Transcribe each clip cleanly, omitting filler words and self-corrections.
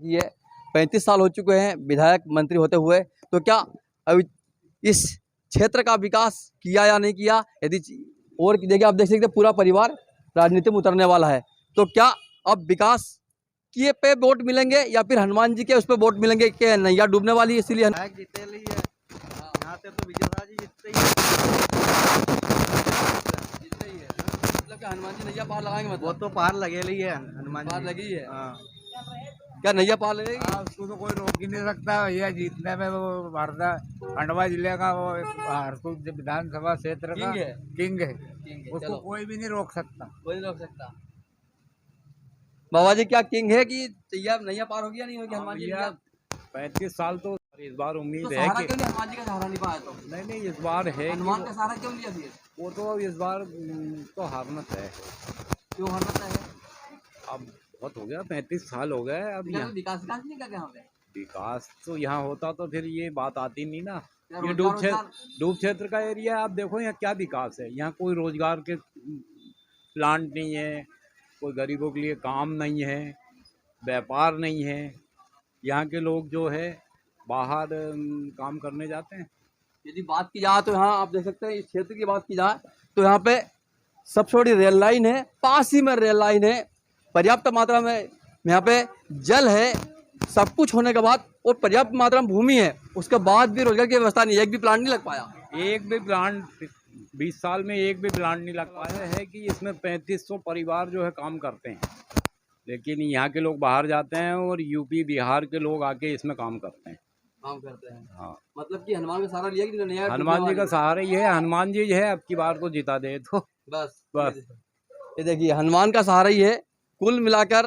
ये 35 साल हो चुके हैं विधायक मंत्री होते हुए, तो क्या अभी इस क्षेत्र का विकास किया या नहीं किया? यदि और देखिए, आप देख सकते हैं पूरा परिवार राजनीति में उतरने वाला है, तो क्या अब विकास किए पे वोट मिलेंगे या फिर हनुमान जी के उस पे वोट मिलेंगे? कि नैया डूबने वाली है इसीलिए जीते ली है। यहाँ से तो विजय जी जीतते ही है। मतलब कि हनुमान जी नैया पार लगाएंगे? वो मतलब तो पार लगे ली है, हनुमान पार जी लगी है। हाँ। क्या नैया पार लगेगी? उसको तो कोई रोक ही नहीं सकता भैया जीतने में। वो भारदा खंडवा जिले का वो हरसूद विधानसभा क्षेत्र का किंग है। किंग है। उसको चलो, कोई भी नहीं रोक सकता। कोई नहीं रोक सकता। बाबा जी, क्या किंग है कि नैया पार होगी या नहीं होगी हनुमान जी? 35 साल तो इस बार तो उम्मीद है सहारा कि क्यों नहीं, हनुमान जी का सहारा नहीं पाया? तो नहीं इस बार है हनुमान कि का सहारा क्यों लिया फिर? वो तो इस बार तो हारना तय है। क्यों हारना है? अब बहुत हो गया, 35 साल हो गए। अब यहाँ विकास विकास नहीं कर यहाँ पे? विकास तो यहाँ होता तो फिर ये बात आती नहीं ना। क्या ये रोजगार डूब क्षेत्र का एरिया है। आप देखो यहाँ क्या विकास है। यहाँ कोई रोजगार के प्लांट नहीं है, कोई गरीबों के लिए काम नहीं है, व्यापार नहीं है। यहाँ के लोग जो है बाहर काम करने जाते हैं। यदि बात की जाए तो यहाँ आप देख सकते हैं, इस क्षेत्र की बात की जाए तो यहाँ पे सबसे बड़ी रेल लाइन है, पास ही में रेल लाइन है, पर्याप्त मात्रा में यहाँ पे जल है, सब कुछ होने के बाद और पर्याप्त मात्रा में भूमि है, उसके बाद भी रोजगार की व्यवस्था नहीं, एक भी प्लांट नहीं लग पाया। एक भी प्लांट 20 साल में एक भी प्लांट नहीं लग पाया है कि इसमें 3500 परिवार जो है काम करते हैं, लेकिन यहाँ के लोग बाहर जाते हैं और यूपी बिहार के लोग आके इसमें काम करते हैं। हाँ, मतलब कि हनुमान का सहारा लिया कि नया? हनुमान जी का सहारा ये है। हनुमान जी है, अब की बार को जिता दे तो बस। ये देखिए, हनुमान का सहारा ही है कुल मिलाकर,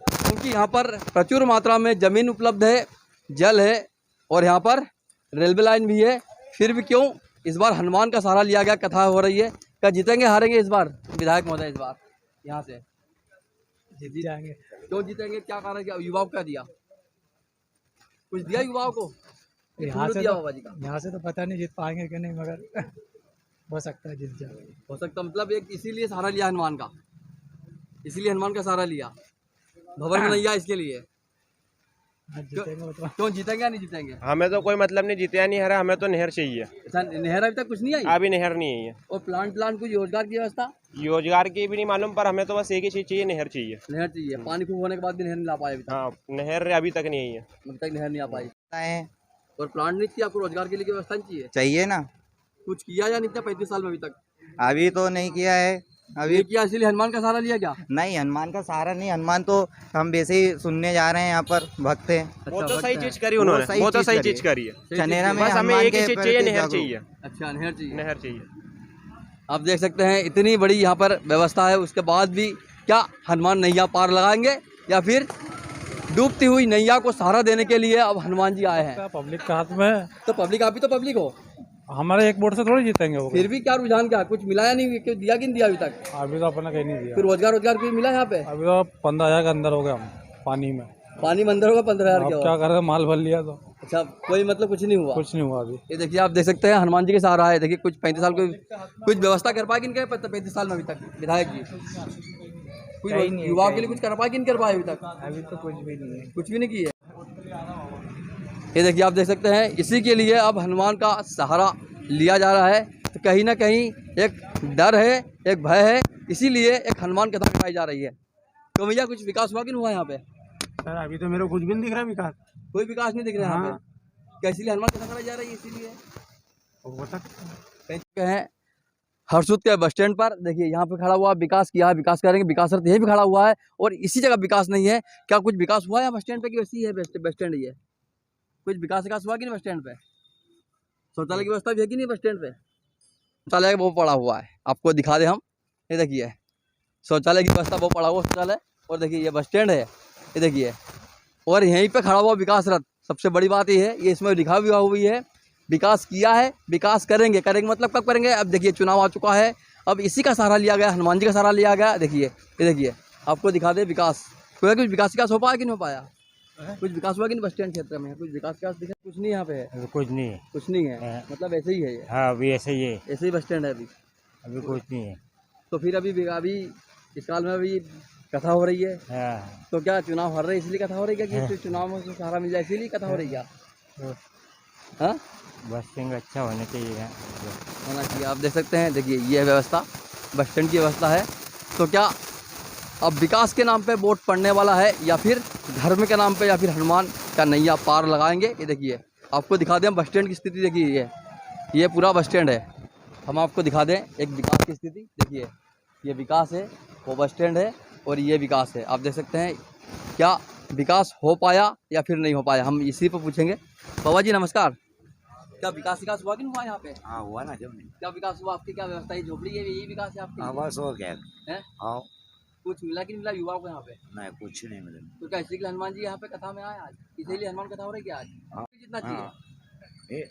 क्योंकि यहाँ पर प्रचुर मात्रा में जमीन उपलब्ध है, जल है और यहाँ पर रेलवे लाइन भी है। फिर भी क्यों इस बार हनुमान का सहारा लिया गया, कथा हो रही है। क्या जीतेंगे हारेंगे इस बार विधायक महोदय? इस बार यहाँ से जीत जाएंगे। क्यों जीतेंगे? क्या कारण? क्या युवाओं को क्या दिया? कुछ दिया युवाओं को? यहाँ से दिया तो बाबा जी का? यहाँ से तो पता नहीं जीत पाएंगे कि नहीं, मगर हो सकता है जीत जाए। हो सकता, मतलब एक इसीलिए सहारा लिया हनुमान का, इसीलिए हनुमान का सहारा लिया, भवन में नैया इसके लिए। जीतेंगे वो तो। क्यों जीतेंगे या नहीं जीतेंगे? हमें तो कोई मतलब नहीं, जीते या नहीं हरा, हमें तो नहर चाहिए। अच्छा, नहर अभी तक कुछ नहीं आई? अभी नहर नहीं आई है। और प्लांट कुछ रोजगार की व्यवस्था? रोजगार की भी नहीं मालूम, पर हमें तो बस एक ही चीज चाहिए, नहर चाहिए। नहर चाहिए। पानी खूब होने के बाद भी नहर नहीं ला पाए अभी तक? हाँ, नहर अभी तक नहीं आई है। अभी तक नहर नहीं आ पाई। है और प्लांट नहीं चाहिए आपको? रोजगार के लिए की व्यवस्था नहीं चाहिए? चाहिए ना। कुछ किया या नहीं किया 35 साल में अभी तक? अभी तो नहीं किया है। अभी ये किया, इसीलिए हनुमान का सहारा लिया क्या? नहीं, हनुमान का सहारा नहीं। हनुमान तो हम वैसे ही सुनने जा रहे हैं, यहाँ पर भक्त हैं। वो तो भक्त सही है। चीज करी उन्होंने, वो तो सही चीज करी है। चनेरा में बस हमें हनुमान एक ही के चीज प्रति चाहिए, नहर जागरूक। चाहिए। अच्छा, नहर चाहिए। नहर चाहिए। आप देख सकते हैं इतनी बड़ी यहाँ पर व्यवस्था है, उसके बाद भी क्या हनुमान नैया पार लगाएंगे या फिर डूबती हुई नैया को सहारा देने के लिए अब हनुमान जी आए हैं? पब्लिक का हाथ में है। तो पब्लिक, आप भी तो पब्लिक हो, हमारे एक वोट से थोड़ी जीतेंगे वो। फिर भी क्या रुझान, क्या कुछ मिला या नहीं? क्यों दिया कि नहीं दिया अभी तक? अभी तो अपना कहीं नहीं दिया। फिर रोजगार कुछ मिला यहाँ पे? अभी तो 15,000 के अंदर हो गए हम पानी में। पानी में अंदर होगा 15,000 अब के? क्या कर रहे, माल भर लिया तो अच्छा, कोई मतलब कुछ नहीं हुआ? कुछ नहीं हुआ अभी। ये देखिए, आप देख सकते हैं हनुमान जी के सहारा है। देखिए, कुछ 35 साल कुछ व्यवस्था कर पाए कि नहीं कर 35 साल में अभी तक विधायक जी? कुछ युवाओं के लिए कुछ कर पाए कि नहीं कर पाए अभी तक? अभी तो कुछ भी नहीं है। कुछ भी नहीं किए। ये देखिए, आप देख सकते हैं इसी के लिए अब हनुमान का सहारा लिया जा रहा है। तो कहीं ना कहीं एक डर है, एक भय है, इसीलिए एक हनुमान कथा दिखाई जा रही है। तो भैया, कुछ विकास हुआ कि नहीं हुआ यहाँ पे? सर अभी तो मेरे को कुछ भी नहीं दिख रहा विकास। कोई विकास नहीं दिख रहा है यहाँ पे? क्या इसीलिए हनुमान कथा कराई जा रही है? इसीलिए हो सकता है। हरसूद के बस स्टैंड पर देखिए, यहाँ पे खड़ा हुआ, विकास किया है, विकास करेंगे, विकास यही भी खड़ा हुआ है और इसी जगह विकास नहीं है। क्या कुछ विकास हुआ है बस स्टैंड पे कि वैसी है बस स्टैंड? ही है, कुछ विकास हुआ कि नहीं बस स्टैंड पे? शौचालय की व्यवस्था भी है कि नहीं बस स्टैंड पे? शौचालय वो पड़ा हुआ है, आपको दिखा दे हम। ये देखिए, शौचालय की व्यवस्था वो पड़ा हुआ शौचालय। और देखिए, ये बस स्टैंड है, ये देखिए, और यहीं पे खड़ा हुआ विकास रथ। सबसे बड़ी बात ये है, ये इसमें लिखा भी हुई है विकास किया है, विकास करेंगे। मतलब कब करेंगे? अब देखिए, चुनाव आ चुका है, अब इसी का सहारा लिया गया, हनुमान जी का सहारा लिया गया। देखिए, ये देखिए, आपको दिखा दे विकास। कोई कुछ विकास हो पाया कि नहीं हो पाया? कुछ विकास हुआ कि नहीं बस स्टैंड क्षेत्र में? कुछ विकास दिखा? कुछ नहीं यहाँ पे है। कुछ नहीं है। कुछ नहीं है, मतलब ऐसे ही है ये? हाँ, अभी ऐसे ही है। ऐसे ही बस स्टैंड है अभी? अभी कुछ नहीं है। तो फिर अभी इस साल में अभी कथा हो रही है। हाँ तो क्या चुनाव हार रहे इसलिए कथा हो रही है क्या कि चुनाव में उसको सहारा मिल जाए इसीलिए कथा हो रही है क्या? हाँ, बस स्टैंड अच्छा होना चाहिए। होना चाहिए। आप देख सकते हैं, देखिए ये है व्यवस्था, बस स्टैंड की व्यवस्था है। तो क्या अब विकास के नाम पे वोट पड़ने वाला है या फिर धर्म के नाम पे या फिर हनुमान का नैया पार लगाएंगे? ये देखिए आपको दिखा दें बस स्टैंड की स्थिति। देखिए ये पूरा बस स्टैंड है। हम आपको दिखा दें एक विकास की स्थिति। देखिए ये विकास है, वो बस स्टैंड है और ये विकास है। आप देख सकते हैं क्या विकास हो पाया या फिर नहीं हो पाया, हम इसी पर पूछेंगे। बाबा जी नमस्कार, क्या विकास हुआ कि नहीं हुआ यहाँ पे? हाँ हुआ ना, जब नहीं। क्या विकास हुआ? आपकी क्या व्यवस्था है? झोपड़ी है, यही विकास है आपकी? हाँ बस और क्या है? हाँ। कुछ मिला कि नहीं मिला युवाओं को यहाँ पे? नहीं कुछ नहीं मिला। तो क्या इसीलिए हनुमान जी यहाँ पे कथा में आए आज? इसीलिए हनुमान कथा हो रही है क्या आज? हाँ। जितना चाहिए। हाँ। ए,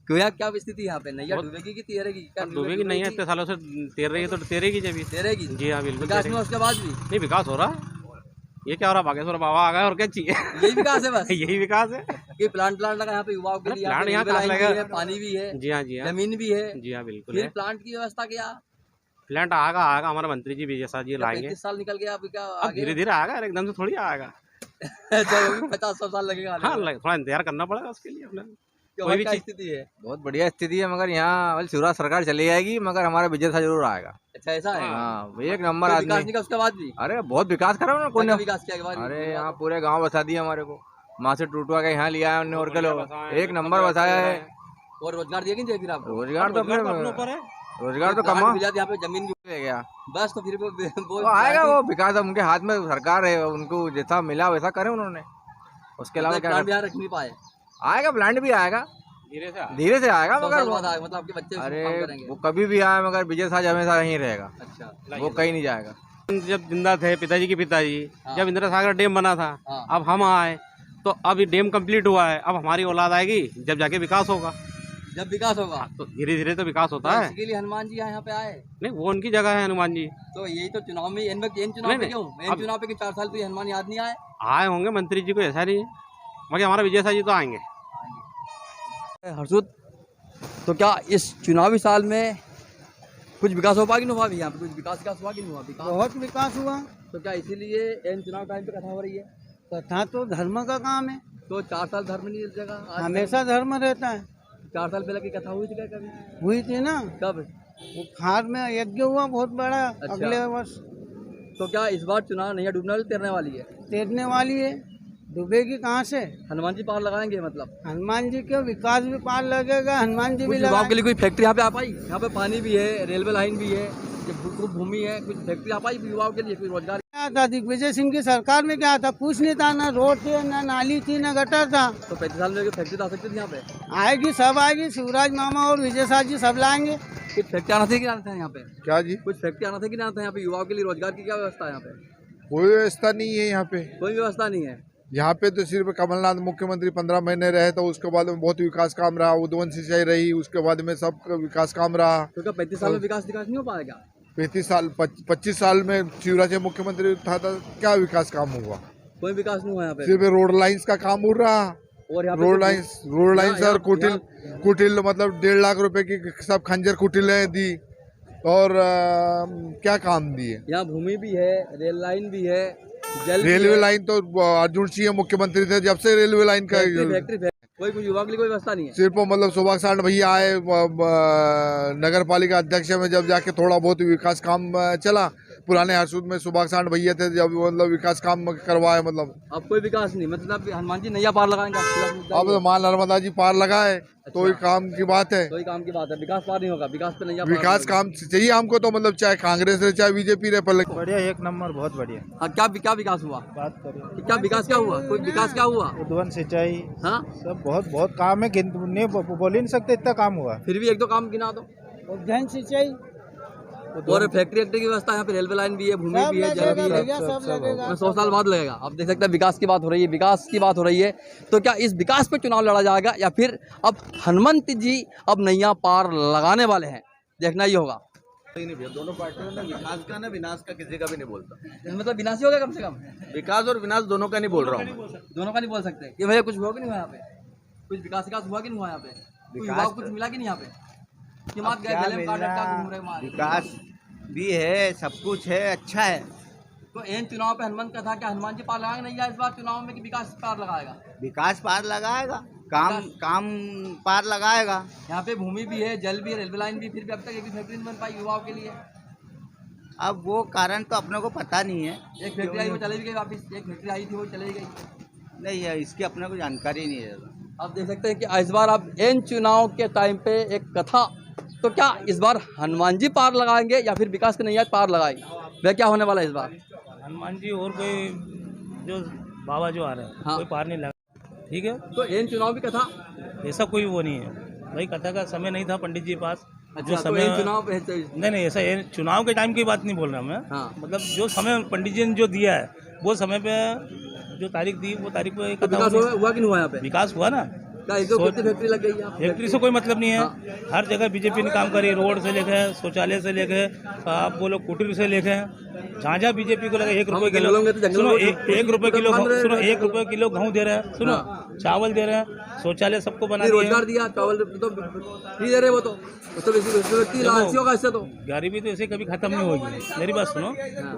क्यों यार, क्या स्थिति यहाँ पे? नैया डूबेगी कि तैरेगी? क्या डूबेगी नहीं है, इतने सालों से तैर रही है तो तैरेगी जब भी। तैरेगी? जी हाँ बिल्कुल विकास में तैरेगी। उसके बाद भी नहीं विकास हो रहा, ये क्या हो रहा, बागेश्वर बाबा आ गए और क्या चाहिए। यही विकास है बस? यही विकास है। कि प्लांट लगा यहाँ पे युवाओं के लिए? प्लांट पे यहाँ रेलवे कहाँ लाइन लगा? भी है, पानी भी है, जी हाँ जी हाँ जमीन भी है। जी हाँ बिल्कुल फिर है। प्लांट की व्यवस्था क्या? प्लांट आएगा आएगा, हमारे मंत्री जी विजय शाह जी लाएंगे। 35 साल निकल गया, अभी क्या अब आगे? धीरे धीरे आएगा, एकदम से थोड़ी आएगा। अच्छा, वो भी 50-100 साल लगेगा आने हाँ में। थोड़ा इंतजार करना पड़ेगा उसके लिए अपने। क्या कोई भी क्या चीज- स्थिति है? बहुत बढ़िया स्थिति है, मगर यहाँ शिवराज सरकार चली जाएगी मगर हमारा विजय शाह जरूर आएगा। अच्छा ऐसा है? हाँ एक नंबर कोई विकास आदमी। नहीं का उसके बाद भी? अरे बहुत विकास करा उन्होंने क्या कोने। विकास किया के बाद? अरे यहाँ पूरे गांव बसा दिए हमारे को, माँ से टूटवा के यहाँ लिया है उन्होंने, और के एक नंबर बसाया है। और रोजगार दिया कि नहीं दिया फिर आपको? रोजगार तो अपने रोजगार तो प्लांट कमा मिल जाती यहाँ पे, जमीन भी ले गया। बस। तो फिर वो आएगा, वो विकास अब उनके हाथ में सरकार है, उनको जैसा मिला वैसा करे उन्होंने, उसके अलावा क्या प्लांट भी यहाँ रख नहीं पाए। आएगा। प्लांट भी आएगा, धीरे से आएगा 100 मगर साल वो, बाद आएगा, मतलब आपके बच्चे उसमें अरे काम करेंगे। वो कभी भी आए मगर विजय शाह हमेशा यहीं रहेगा, अच्छा वो कहीं नहीं जाएगा। जब जिंदा थे पिताजी के पिताजी, हाँ। जब इंदिरा सागर डैम बना था, हाँ। अब हम आए तो अब ये डैम कंप्लीट हुआ है, अब हमारी औलाद आएगी जब जाके विकास होगा। जब विकास होगा तो धीरे धीरे तो विकास होता तो है। इसके लिए हनुमान जी यहाँ पे आए। नहीं वो उनकी जगह है हनुमान जी। तो यही तो चुनाव में इन चुनाव नहीं, पे नहीं, क्यों? इन अब- चुनाव पे कि 4 साल तो ये हनुमान याद नहीं आए? आए होंगे मंत्री जी को, ऐसा नहीं है, बाकी हमारा विजय शाह जी तो आएंगे। हर्षुद, तो क्या इस चुनावी साल में कुछ विकास हो पाएगी? नहीं हुआ? यहाँ पे कुछ विकास हुआ कि नहीं हुआ? विकास बहुत विकास हुआ। तो क्या इसीलिए इन चुनाव टाइम पे कथा हो रही है? कथा तो धर्म का काम है, तो 4 साल धर्म नहीं जगह आज हमेशा धर्म रहता है। 4 साल पहले की कथा हुई थी क्या कभी? हुई थी ना, कब? वो खार में यज्ञ हुआ बहुत बड़ा। अच्छा। अगले वर्ष तो क्या इस बार चुनाव नैया डूबने वाली तैरने वाली है? तैरने वाली है, डूबेगी कहाँ से? हनुमान जी पार लगाएंगे मतलब? हनुमान जी के विकास भी पार लगेगा, हनुमान जी भी कुछ युवाओं के लगाए। लिए कोई फैक्ट्री यहाँ पे आ पाई? यहाँ पे पानी भी है, रेलवे लाइन भी है, खूब भूमि है, कुछ फैक्ट्री आ पाई युवाओं के लिए? कोई रोजगार? क्या था दिग्विजय सिंह की सरकार में? क्या था? कुछ नहीं था, ना रोड थे, ना नाली थी, ना गटर था। तो 35 साल में फैक्ट्री तो आ सकती थी यहाँ पे? आएगी, सब आएगी। शिवराज मामा और विजय शाह जी सब लाएंगे। कुछ फैक्ट्री आना था कि आना था यहाँ पे? क्या जी? कुछ फैक्ट्री आना था कि नहीं आना था यहाँ पे? युवाओं के लिए रोजगार की क्या व्यवस्था है यहाँ पे? कोई व्यवस्था नहीं है यहाँ पे। कोई व्यवस्था नहीं है। यहाँ पे तो सिर्फ कमलनाथ मुख्यमंत्री 15 महीने रहे तो उसके बाद में बहुत विकास काम रहा, उद्वन सिंचाई रही, उसके बाद में सब विकास काम रहा। तो क्या 35 साल में विकास नहीं हो पाएगा? 25 साल में शिवराज मुख्यमंत्री था तो क्या विकास काम हुआ? कोई विकास नहीं हुआ यहाँ पे। सिर्फ रोड लाइंस का काम हो रहा। और यहाँ पे रोड तो- लाइंस और कुटिल मतलब 1.5 लाख रुपए की सब खंजर कुटिलें दी और क्या काम दिए? यहाँ भूमि भी है, रेल लाइन भी है, जल भी रेलवे है, लाइन तो अर्जुन सिंह मुख्यमंत्री थे जब से रेलवे लाइन का फैक्ट्री कोई युवा के लिए कोई व्यवस्था नहीं है। सिर्फ मतलब सुभाष सांड भैया आए नगर पालिका अध्यक्ष में जब जाके थोड़ा बहुत विकास काम चला। पुराने हरसूद में सुभाष सांड भैया थे जब मतलब विकास काम करवाए मतलब। अब कोई विकास नहीं, मतलब हनुमान जी नैया पार लगाएंगे अब तो माँ नर्मदा जी पार लगाए तो ही काम की बात है। तो ही काम की बात है, विकास पार नहीं होगा, विकास पे नैया पार विकास होगा। काम चाहिए हमको तो मतलब चाहे कांग्रेस रहे चाहे बीजेपी रहे पर बढ़िया, एक नंबर, बहुत बढ़िया। हाँ, क्या विकास हुआ? बात करें क्या विकास क्या हुआ? कोई विकास क्या हुआ? उद्वन सिंचाई हाँ, सब बहुत काम है, नहीं बोल ही नहीं सकते, इतना काम हुआ। फिर भी 1-2 काम गिना दो। उद्यान सिंचाई और फैक्ट्री की व्यवस्था यहाँ पे, रेलवे लाइन भी है, भूमि सब भी है, जल लगेगा भी है। भैया, सब लगेगा। 100 साल बाद लगेगा। आप देख सकते हैं विकास की बात हो रही है, विकास की बात हो रही है। तो क्या इस विकास पे चुनाव लड़ा जाएगा या फिर अब हनुमंत जी अब नैया पार लगाने वाले हैं? देखना ही होगा। दोनों पार्टियों ने विकास का ना विनाश का किसी का भी नहीं बोलता। मतलब विनाश ही होगा कम से कम? विकास और विनाश दोनों का नहीं बोल रहा हूँ। दोनों का नहीं बोल सकते कि भैया कुछ हुआ कि नहीं हुआ यहाँ पे? कुछ विकास हुआ कि नहीं हुआ यहाँ पे? कुछ युवाओं को कुछ मिला कि नहीं यहाँ पे? कि मात गए गले में काट लटका के घूम रहे मार। विकास भी है, सब कुछ है, अच्छा है। तो इन चुनाव पे हनुमान का था, क्या हनुमान जी पार लगाएंगे नहीं या इस बार चुनाव में कि विकास पार लगाएगा? विकास पार लगाएगा, काम पार लगाएगा। यहाँ पे भूमि भी है, जल भी है, रेलवे लाइन भी, फिर भी अब तक एक भी फैक्ट्री नहीं बन पाई युवाओं के लिए। अब वो कारण तो अपने को पता नहीं है। एक फैक्ट्री आई वो चली भी गई वापिस, एक फैक्ट्री आई थी वो चली गई। नहीं है, इसकी अपने को जानकारी नहीं है। आप देख सकते हैं कि इस बार आप इन चुनाव के टाइम पे एक कथा, तो क्या इस बार हनुमान जी पार लगाएंगे या फिर विकास की नैया पार लगाएंगे? वह क्या होने वाला है इस बार? हनुमान जी और कोई जो बाबा जो आ रहे हैं, हाँ। कोई पार नहीं लगा। ठीक है, तो इन चुनाव की कथा ऐसा कोई वो नहीं है भाई, कथा का समय नहीं था पंडित जी के पास। अच्छा, जो तो समय इन चुनाव पे नहीं ऐसा ये चुनाव के टाइम की बात नहीं बोल रहा मैं। हाँ। मतलब जो समय पंडित जी ने जो दिया है वो समय पे जो तारीख दी वो तारीख पे तो कथा विकास होनी- हुआ कि नहीं हुआ यहाँ पे? विकास हुआ ना। क्या एक दो कितनी फैक्ट्री लग गई है? फैक्ट्री से कोई मतलब नहीं है। हाँ। हर जगह बीजेपी ने काम करी, रोड से लेके शौचालय से लेके आप बोलो कुटीर से लेके जहाँ जहाँ बीजेपी को लगे 1 रुपये किलो, जंगलों में तो जंगलों सुनो में 1 रुपये किलो, बंद रहे सुनो हैं। 1 रुपये किलो गेहूँ दे रहे हैं, सुनो चावल दे रहे हैं, शौचालय सबको बना नहीं, दिए रोजगार दिया, चावल तो फ्री दे रहे वो तो व्यक्ति लालचियों का हिस्सा तो। गरीबी तो ऐसे कभी खत्म नहीं होगी। मेरी बात सुनो,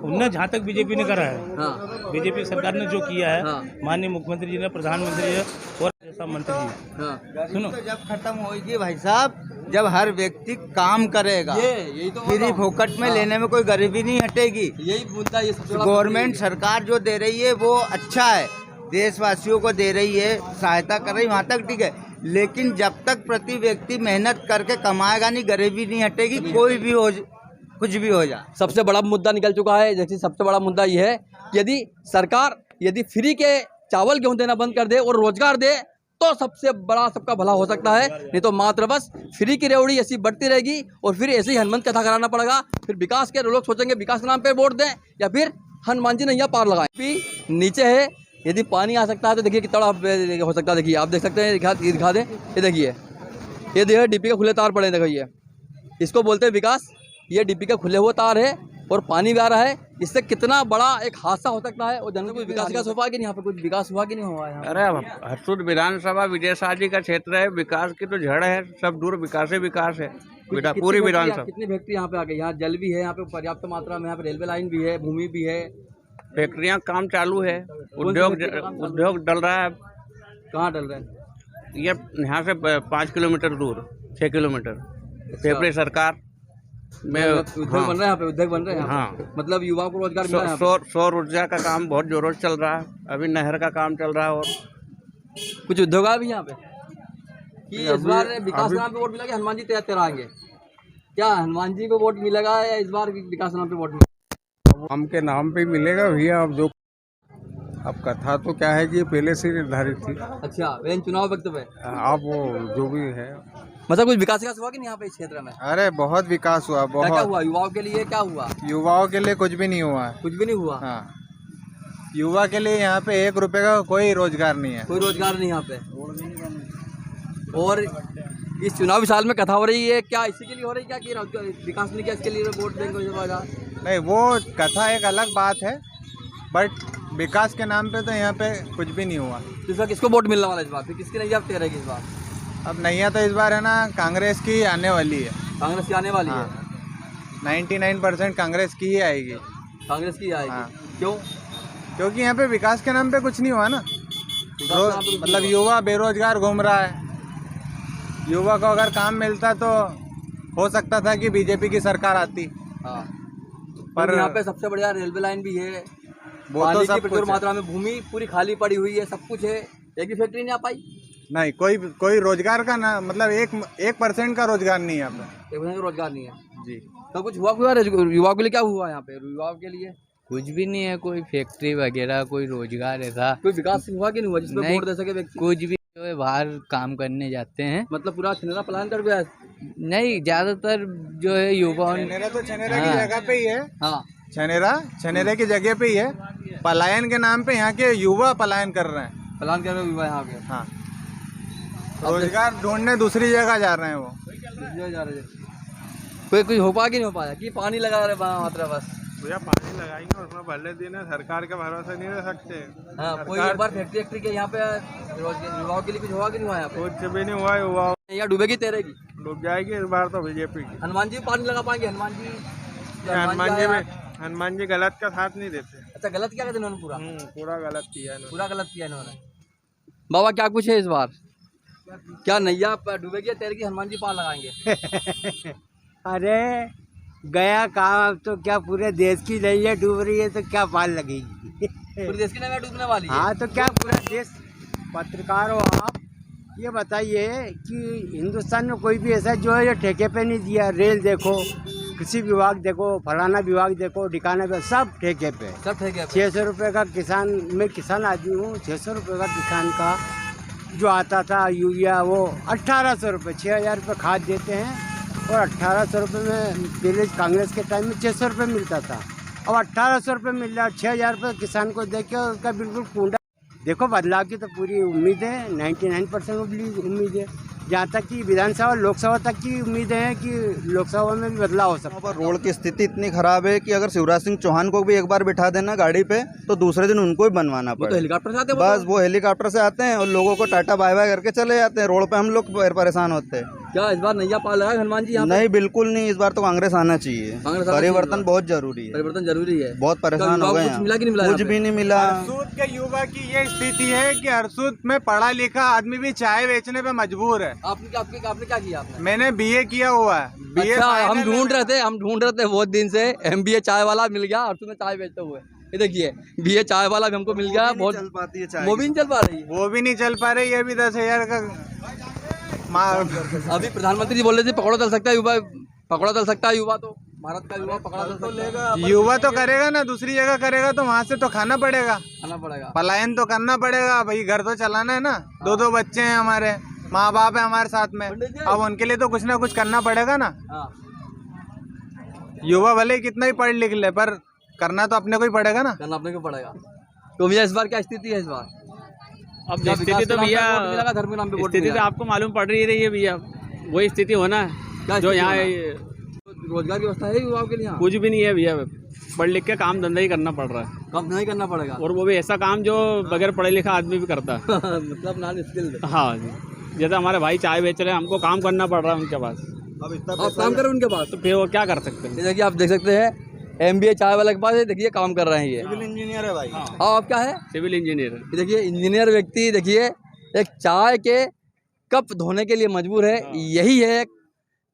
उनने जहाँ तक बीजेपी ने करा है, हाँ बीजेपी सरकार ने जो किया है, हाँ। माननीय मुख्यमंत्री जी ने, प्रधानमंत्री जी और ऐसा मंत्री जी, हाँ सुनो तो जब खत्म होगी भाई साहब, जब हर व्यक्ति काम करेगा। यही तो बोल रहा फ्री हूँ। फोकट में हाँ। लेने में कोई गरीबी नहीं हटेगी। यही मुद्दा, ये सबसे बड़ा गवर्नमेंट सरकार जो दे रही है वो अच्छा है, देशवासियों को दे रही है, सहायता कर रही है, वहाँ तक ठीक है। लेकिन जब तक प्रति व्यक्ति मेहनत करके कमाएगा नहीं, गरीबी नहीं हटेगी। कोई भी हो, कुछ भी हो जाए। सबसे बड़ा मुद्दा निकल चुका है। जैसे सबसे बड़ा मुद्दा ये है, यदि सरकार यदि फ्री के चावल गेहूं देना बंद कर दे और रोजगार दे तो सबसे बड़ा सबका भला हो सकता है। नहीं तो मात्र बस फ्री की रेवड़ी ऐसी बढ़ती रहेगी और फिर ऐसे ही हनुमंत कथा कराना पड़ेगा। फिर विकास के लोग सोचेंगे विकास के नाम पे वोट दें या फिर हनुमान जी नैया पार लगाएं। भी नीचे है, यदि पानी आ सकता है तो देखिए कितना हो सकता है। देखिए आप देख सकते हैं, दिखा दें, ये देखिए, ये देखिए डीपी के खुले तार पड़े हैं। देखिए इसको बोलते हैं विकास। ये डीपी का खुले हुए तार है और पानी भी आ रहा है। इससे कितना बड़ा एक हादसा हो सकता है। और जनता कुछ विकास हुआ कि नहीं, यहाँ पे कुछ विकास हुआ कि नहीं हुआ है? अरे हरसूद विधानसभा विजयशाह का क्षेत्र है, विकास की तो जड़ है, सब दूर विकास ही विकास है। पूरी विधानसभा कितनी फैक्ट्री यहाँ पे आ गई? यहाँ जल भी है, यहाँ पे पर्याप्त मात्रा में, यहाँ पे रेलवे लाइन भी है, भूमि भी है, फैक्ट्रियाँ काम चालू है, उद्योग डल रहा है। कहाँ डल रहे हैं? ये यहाँ से 5 किलोमीटर दूर, 6 किलोमीटर फैक्ट्री सरकार में उद्योग बन रहे हैं यहाँ पे, उद्योग बन रहे हैं यहाँ पे। हाँ। मतलब युवाओं को रोजगार मिल रहा है यहाँ पे। सौर ऊर्जा का काम बहुत जोरों से चल रहा है, अभी नहर का काम चल रहा है। और कुछ उद्योग भी यहाँ पे कि इस बार विकास के नाम पे वोट मिला कि हनुमान जी तेरा आएंगे? क्या हनुमान जी को वोट मिलेगा या इस बार विकास के नाम पे वोट मिलेगा? हम के नाम पे मिलेगा भैया। अब जो अब कथा तो क्या है कि पहले से निर्धारित थी। अच्छा, वे चुनाव वक्त पे आप वो जो भी है, मतलब कुछ विकास हुआ कि नहीं यहाँ पे इस क्षेत्र में? अरे बहुत विकास हुआ, क्या क्या बहुत। हुआ युवाओं के लिए? क्या हुआ? युवाओं के लिए कुछ भी नहीं हुआ है। कुछ भी नहीं हुआ। हाँ, युवा के लिए यहाँ पे 1 रुपए का कोई रोजगार नहीं है। कोई रोजगार नहीं यहाँ पे। और इस चुनावी साल में कथा हो रही है, क्या इसी के लिए हो रही है? क्या कि विकास नहीं किया इसके लिए वोट देंगे? नहीं, वो कथा एक अलग बात है, बट विकास के नाम पे तो यहाँ पे कुछ भी नहीं हुआ। तो इस बार किसको वोट मिलने वाला है इस बार? फिर किसकी नैया रहेगी इस बार? अब नैया तो इस बार है ना, कांग्रेस की आने वाली है। कांग्रेस की आने वाली है। 99% कांग्रेस की ही आएगी। कांग्रेस की आएगी। हाँ। क्यों? क्योंकि यहाँ पे विकास के नाम पे कुछ नहीं हुआ ना। मतलब युवा बेरोजगार घूम रहा है। युवा को अगर काम मिलता तो हो सकता था कि बीजेपी की सरकार आती। हाँ। पर पर यहाँ पे सबसे बढ़िया रेलवे लाइन भी है, वो पानी तो की सब प्रचुर कुछ है। मात्रा में, भूमि पूरी खाली पड़ी हुई है, सब कुछ है। एक भी फैक्ट्री नहीं आ पाई। नहीं, कोई रोजगार का ना, मतलब 1% का रोजगार नहीं है यहाँ पे। 1% का रोजगार नहीं है जी। तो कुछ हुआ युवाओं के लिए? क्या हुआ यहाँ पे युवाओं के लिए? कुछ भी नहीं है, कोई फैक्ट्री वगैरह, कोई रोजगार ऐसा कोई विकास हुआ कि नहीं हुआ जिसमें नहीं, वोट दे सके व्यक्ति? कुछ भी जो है बाहर काम करने जाते हैं। मतलब पूरा छनेरा प्लान कर गया है? नहीं, ज्यादातर जो है युवाओं छनेरा तो छनेरा की हाँ। जगह पे ही है। हाँ, छनेरे की जगह पे ही है। पलायन के नाम पे यहाँ के युवा पलायन कर रहे हैं। प्लान कर रहे युवा यहाँ के। हाँ, रोजगार ढूंढने दूसरी जगह जा रहे हैं वो। जा रहे हैं। कोई कुछ हो पाया कि नहीं हो पाया? कि पानी लगा रहे मात्रा बस? भैया पानी लगाएंगे और उसमें भले दिन है, सरकार का भरोसा नहीं रह सकते। हाँ, कोई एक बार फैक्ट्री के यहाँ पे युवाओं के लिए कुछ हुआ कि नहीं हुआ यहाँ पे? कुछ भी नहीं हुआ। युवाओं या डूबेगी तैरेगी? डूब जाएगी इस बार तो बीजेपी की। हनुमान जी पानी लगा पाएंगे? हनुमान जी हनुमान जी गलत का साथ नहीं देते। अच्छा, गलत किया कहते इन्होंने पूरा? पूरा गलत किया इन्होंने। पूरा गलत किया इन्होंने। बाबा क्या कुछ है इस बार? क्या नैया डूबेगी या तैरेगी? हनुमान जी पार लगाएंगे? अरे गया काम तो क्या पूरे देश की नैया डूब रही है तो क्या पाल लगेगी। पूरे देश की नैया डूबने वाली है। हाँ तो क्या पूरा देश। पत्रकार हो आप, ये बताइए कि हिंदुस्तान में कोई भी ऐसा जो है जो ठेके पे नहीं दिया। रेल देखो, कृषि विभाग देखो, फलाना विभाग देखो, ठिकाना पे, सब ठेके पे। सब ठेके पे। 600 रुपये का किसान, मैं किसान आदमी हूँ, 600 रुपये का किसान का जो आता था यूरिया वो 1800 रुपये, 6000 रुपये खाद देते हैं और 1800 रुपये में पहले कांग्रेस के टाइम में 600 रुपये मिलता था। अब 1800 रुपये मिल रहा है। 6000 रुपये किसान को दे के उसका बिल्कुल कूड़ा। देखो बदलाव की तो पूरी उम्मीद है, 99% उम्मीद है। जहाँ तक कि विधानसभा लोकसभा तक की उम्मीद है कि लोकसभा में भी बदलाव हो सकता है। रोड की स्थिति इतनी खराब है कि अगर शिवराज सिंह चौहान को भी एक बार बिठा देना गाड़ी पे तो दूसरे दिन उनको ही बनवाना वो तो पड़े। हेलीकॉप्टर से आते हैं। बस वो हेलीकॉप्टर से आते हैं और लोगों को टाटा बाय बाय करके चले जाते हैं। रोड पे हम लोग परेशान होते हैं। क्या इस बार नैया पार लगाए हनुमान जी? नहीं, बिल्कुल नहीं। इस बार तो कांग्रेस आना चाहिए। परिवर्तन बहुत जरूरी है। परिवर्तन जरूरी है। बहुत परेशान हो गए। कुछ मिला कि नहीं मिला? कुछ भी नहीं मिला। हरसूद के युवा की ये स्थिति है कि हरसूद में पढ़ा लिखा आदमी भी चाय बेचने पे मजबूर है। आपने क्या किया? मैंने बीए किया हुआ है। बीए अच्छा, हम ढूंढ रहे थे बहुत दिन से एमबीए चाय वाला मिल गया और तुम्हें चाय बेचते हुए। ये देखिए बीए चाय वाला भी हमको मिल गया। बहुत चल पाती है चाय। वो भी नहीं चल पा रही है। वो भी नहीं चल पा रही है। अभी 10,000 का अभी प्रधानमंत्री जी बोल रहे थे पकौड़ा चल सकता है युवा, पकौड़ा चल सकता है युवा। तो भारत का युवा पकौड़ा चल सकता है। युवा तो करेगा ना, दूसरी जगह करेगा तो वहाँ से तो खाना पड़ेगा, पलायन तो करना पड़ेगा भाई। घर तो चलाना है ना। 2 बच्चे हैं हमारे, माँ बाप है हमारे साथ में, अब उनके लिए तो कुछ ना कुछ करना पड़ेगा ना। युवा भले कितना ही पढ़ लिख ले पर करना तो अपने को ही पड़ेगा ना। करना अपने को पड़ेगा। तो भैया इस बार क्या स्थिति है? इस बार अब स्थिति तो भैया, धर्म के नाम पे स्थिति तो आपको मालूम पड़ रही है भैया। वही स्थिति होना है जो यहाँ रोजगार की व्यवस्था है युवाओं के लिए? कुछ भी नहीं है भैया। पढ़ लिख के काम धंधा ही करना पड़ रहा है। काम नहीं करना पड़ेगा और वो भी ऐसा काम जो बगैर पढ़े लिखा आदमी भी करता है। मतलब नॉन स्किल्ड। हाँ जी, जैसे हमारे भाई चाय बेच रहे हैं, हमको काम करना पड़ रहा है उनके पास। आप काम करें उनके पास तो फिर वो क्या कर सकते हैं? देखिए आप देख सकते हैं एमबीए चाय वाले के पास है। देखिए काम कर रहे हैं ये। सिविल इंजीनियर है भाई। हाँ, आप क्या है? Civil engineer. देखिए इंजीनियर व्यक्ति देखिए एक चाय के कप धोने के लिए मजबूर है। यही है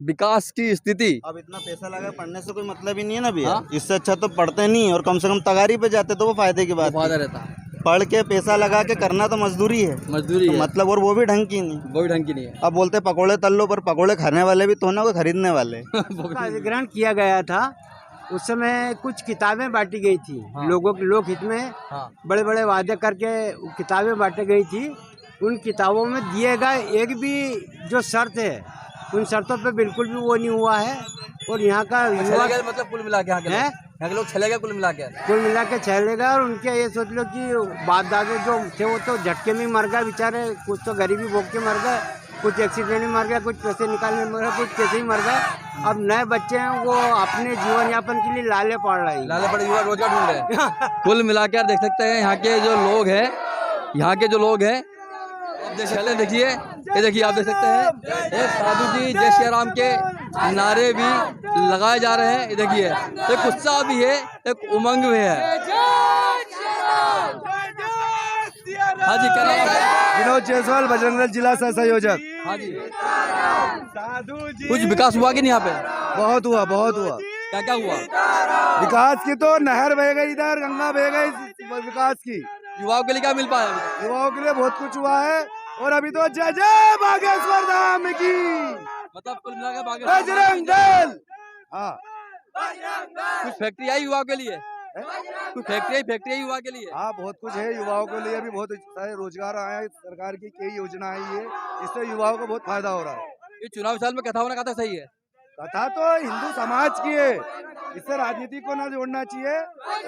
विकास की स्थिति। अब इतना पैसा लगा पढ़ने से कोई मतलब ही नहीं है ना भैया। इससे अच्छा तो पढ़ते नहीं और कम से कम तगारी पे जाते तो वो फायदे की बात। फायदा रहता है। पढ़ के पैसा लगा के करना तो मजदूरी है। मजदूरी तो है। मतलब और वो भी ढंग की नहीं। वो भी ढंग की नहीं है। अब बोलते पकोड़े तल लो, पर पकोड़े खाने वाले भी तो ना, कोई खरीदने वाले। अधिग्रहण किया गया था उस समय, कुछ किताबें बांटी गई थी। लोगों के लोक हित में बड़े बड़े वादे करके किताबें बांटी गई थी। उन किताबों में दिए गए एक भी जो शर्त है, उन शर्तों पे बिल्कुल भी वो नहीं हुआ है। और यहाँ का युवा मतलब कुल मिला के यहाँ के लोग चले गए। कुल मिला के चलेगा। और उनके ये सोच लो कि बाप दादे जो थे वो तो झटके में मर गए बेचारे। कुछ तो गरीबी भोग के मर गए, कुछ एक्सीडेंट में मर गए, कुछ पैसे निकालने में मर गए, कुछ कैसे ही मर गए। अब नए बच्चे हैं वो अपने जीवन यापन के लिए लाले पड़ रहे हैं। लाले पड़े युवा रोजगार ढूंढ रहे हैं। कुल मिलाकर देख सकते हैं यहाँ के जो लोग हैं देखिए ये देखिए आप देख सकते हैं एक साधु जी जय श्री राम के नारे भी लगाए जा रहे हैं। ये देखिए एक उत्साह भी है, एक उमंग भी है। हाँ जी, क्या नाम है? विनोद जायसवाल, बजरंग दल जिला सह संयोजक। हाँ जी, कुछ विकास हुआ कि नहीं यहाँ पे? बहुत हुआ, बहुत हुआ। क्या क्या हुआ? विकास की तो नहर बह गई, इधर गंगा बह गई। विकास की युवाओं के लिए क्या मिल पाया? युवाओं के लिए बहुत कुछ हुआ है। और अभी तो जय जय बागेश्वर धाम की, मतलब कुल मिलाकर बजरंग दल। हाँ, कुछ फैक्ट्री आई युवाओं के लिए? कुछ फैक्ट्री आई युवा के लिए? हाँ, बहुत कुछ है युवाओं के लिए भी। बहुत सारे रोजगार आया है। सरकार की कई योजना आई है, इससे युवाओं को बहुत फायदा हो रहा है। ये चुनाव साल में कथा होना कथा सही है? कथा तो हिंदू समाज की है, इससे राजनीति को ना जोड़ना चाहिए।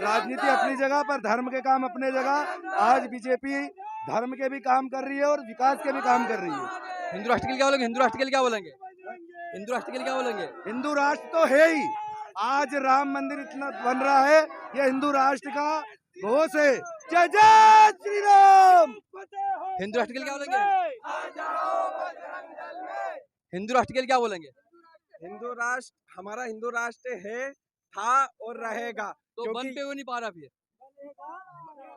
राजनीति अपनी जगह पर, धर्म के काम अपने जगह। आज बीजेपी धर्म के भी काम कर रही है और विकास के भी काम कर रही है। हिंदू राष्ट्र के लिए क्या बोलेंगे? हिंदू राष्ट्र के लिए क्या बोलेंगे? हिंदू राष्ट्र के लिए क्या बोलेंगे? हिंदू राष्ट्र तो है ही। आज राम मंदिर इतना बन रहा है, यह हिंदू राष्ट्र का घोष है। जय जय श्री राम। हिंदू राष्ट्र के लिए क्या बोलेंगे? हिंदू राष्ट्र के लिए क्या बोलेंगे? हिंदू राष्ट्र हमारा हिंदू राष्ट्र है, था और रहेगा। तो बन पे क्यों नहीं पा रहा फिर?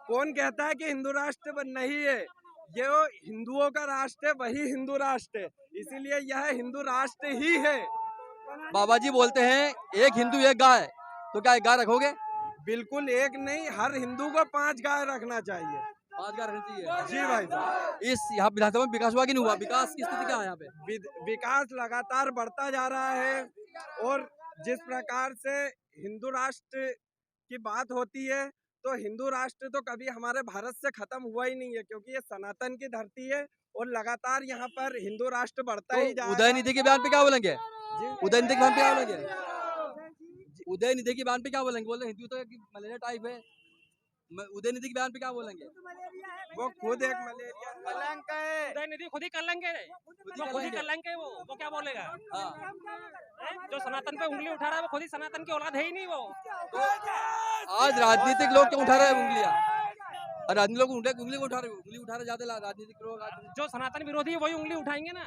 कौन कहता है कि हिंदू राष्ट्र नहीं है? ये हिंदुओं का राष्ट्र है, वही हिंदू राष्ट्र है, इसीलिए यह हिंदू राष्ट्र ही है। बाबा जी बोलते हैं एक हिंदू एक गाय, तो क्या एक गाय रखोगे? बिल्कुल एक नहीं, हर हिंदू को 5 गाय रखना चाहिए। 5 गाय रखनी चाहिए। जी भाई साहब। इस यहाँ विधानसभा में विकास हुआ कि नहीं हुआ? विकास की स्थिति क्या है यहाँ पे? विकास लगातार बढ़ता जा रहा है और जिस प्रकार से हिंदू राष्ट्र की बात होती है तो हिंदू राष्ट्र तो कभी हमारे भारत से खत्म हुआ ही नहीं है, क्योंकि ये सनातन की धरती है और लगातार यहाँ पर हिंदू राष्ट्र बढ़ता ही जा रहा है। उदयनिधि के बयान पे क्या बोलेंगे? उदयनिधि के बयान पे क्या बोलेंगे? उदयनिधि के बयान पे क्या बोलेंगे? बोल रहे हिंदू तो मलेरिया टाइप है। उदयनिधि के बयान पे क्या बोलेंगे? वो खुद एक मलेरिया कलंक है। उदयनिधि खुद ही कलंक है, खुद ही कलंक है। वो क्या बोलेगा? जो सनातन पे उंगली उठा रहा है वो खुद ही सनातन की औलाद है ही नहीं। वो तो आज राजनीतिक लोग क्यों उठा रहे हैं उंगलियां? राजनीतिक लोग उंगली को उठा रहे जाते राजनीतिक लोग। जो सनातन विरोधी है वही उंगली उठाएंगे ना।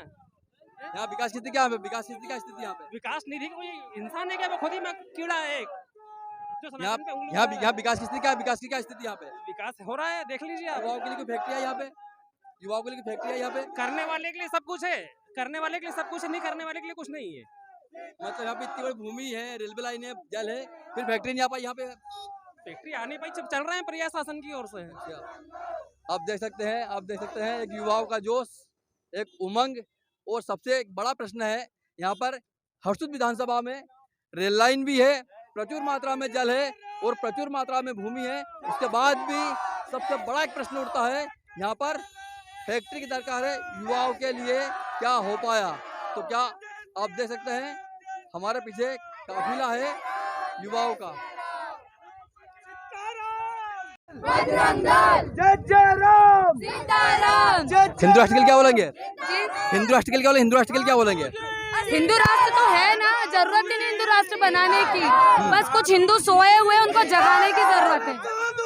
यहाँ विकास की स्थिति क्या है? विकास की स्थिति क्या स्थिति यहाँ पे? विकास निधि कोई इंसान है क्या? वो खुद ही कीड़ा है एक। यहाँ विकास की स्थिति क्या है? विकास की क्या स्थिति यहाँ पे? विकास हो रहा है, देख लीजिए आप। युवाओं के लिए कोई फैक्ट्री है यहाँ पे? युवाओं के लिए फैक्ट्री है यहाँ पे? करने वाले के लिए सब कुछ है, करने वाले के लिए सब कुछ है, नहीं करने वाले के लिए कुछ नहीं है। मतलब यहाँ पे इतनी बड़ी भूमि है, रेलवे लाइन है, जल है, फिर फैक्ट्री नहीं आ पाई यहाँ पे? फैक्ट्री आने पाई, चल रहे हैं प्रयास शासन की ओर से। आप देख सकते हैं एक युवाओं का जोश, एक उमंग। और सबसे बड़ा प्रश्न है यहाँ पर हरसुद विधानसभा में रेल लाइन भी है, प्रचुर मात्रा में जल है और प्रचुर मात्रा में भूमि है। उसके बाद भी सबसे बड़ा एक प्रश्न उठता है यहाँ पर फैक्ट्री की दरकार है। युवाओं के लिए क्या हो पाया? तो क्या आप देख सकते हैं हमारे पीछे काफिला है युवाओं का। हिंदू राष्ट्र के लिए क्या बोलेंगे? हिंदू राष्ट्र के लिए क्या बोलेंगे? हिंदू राष्ट्र के लिए क्या बोलेंगे? हिंदू राष्ट्र तो है ना, जरूरत ही नहीं हिंदू राष्ट्र बनाने की। बस कुछ हिंदू सोए हुए उनको जगाने की जरूरत है।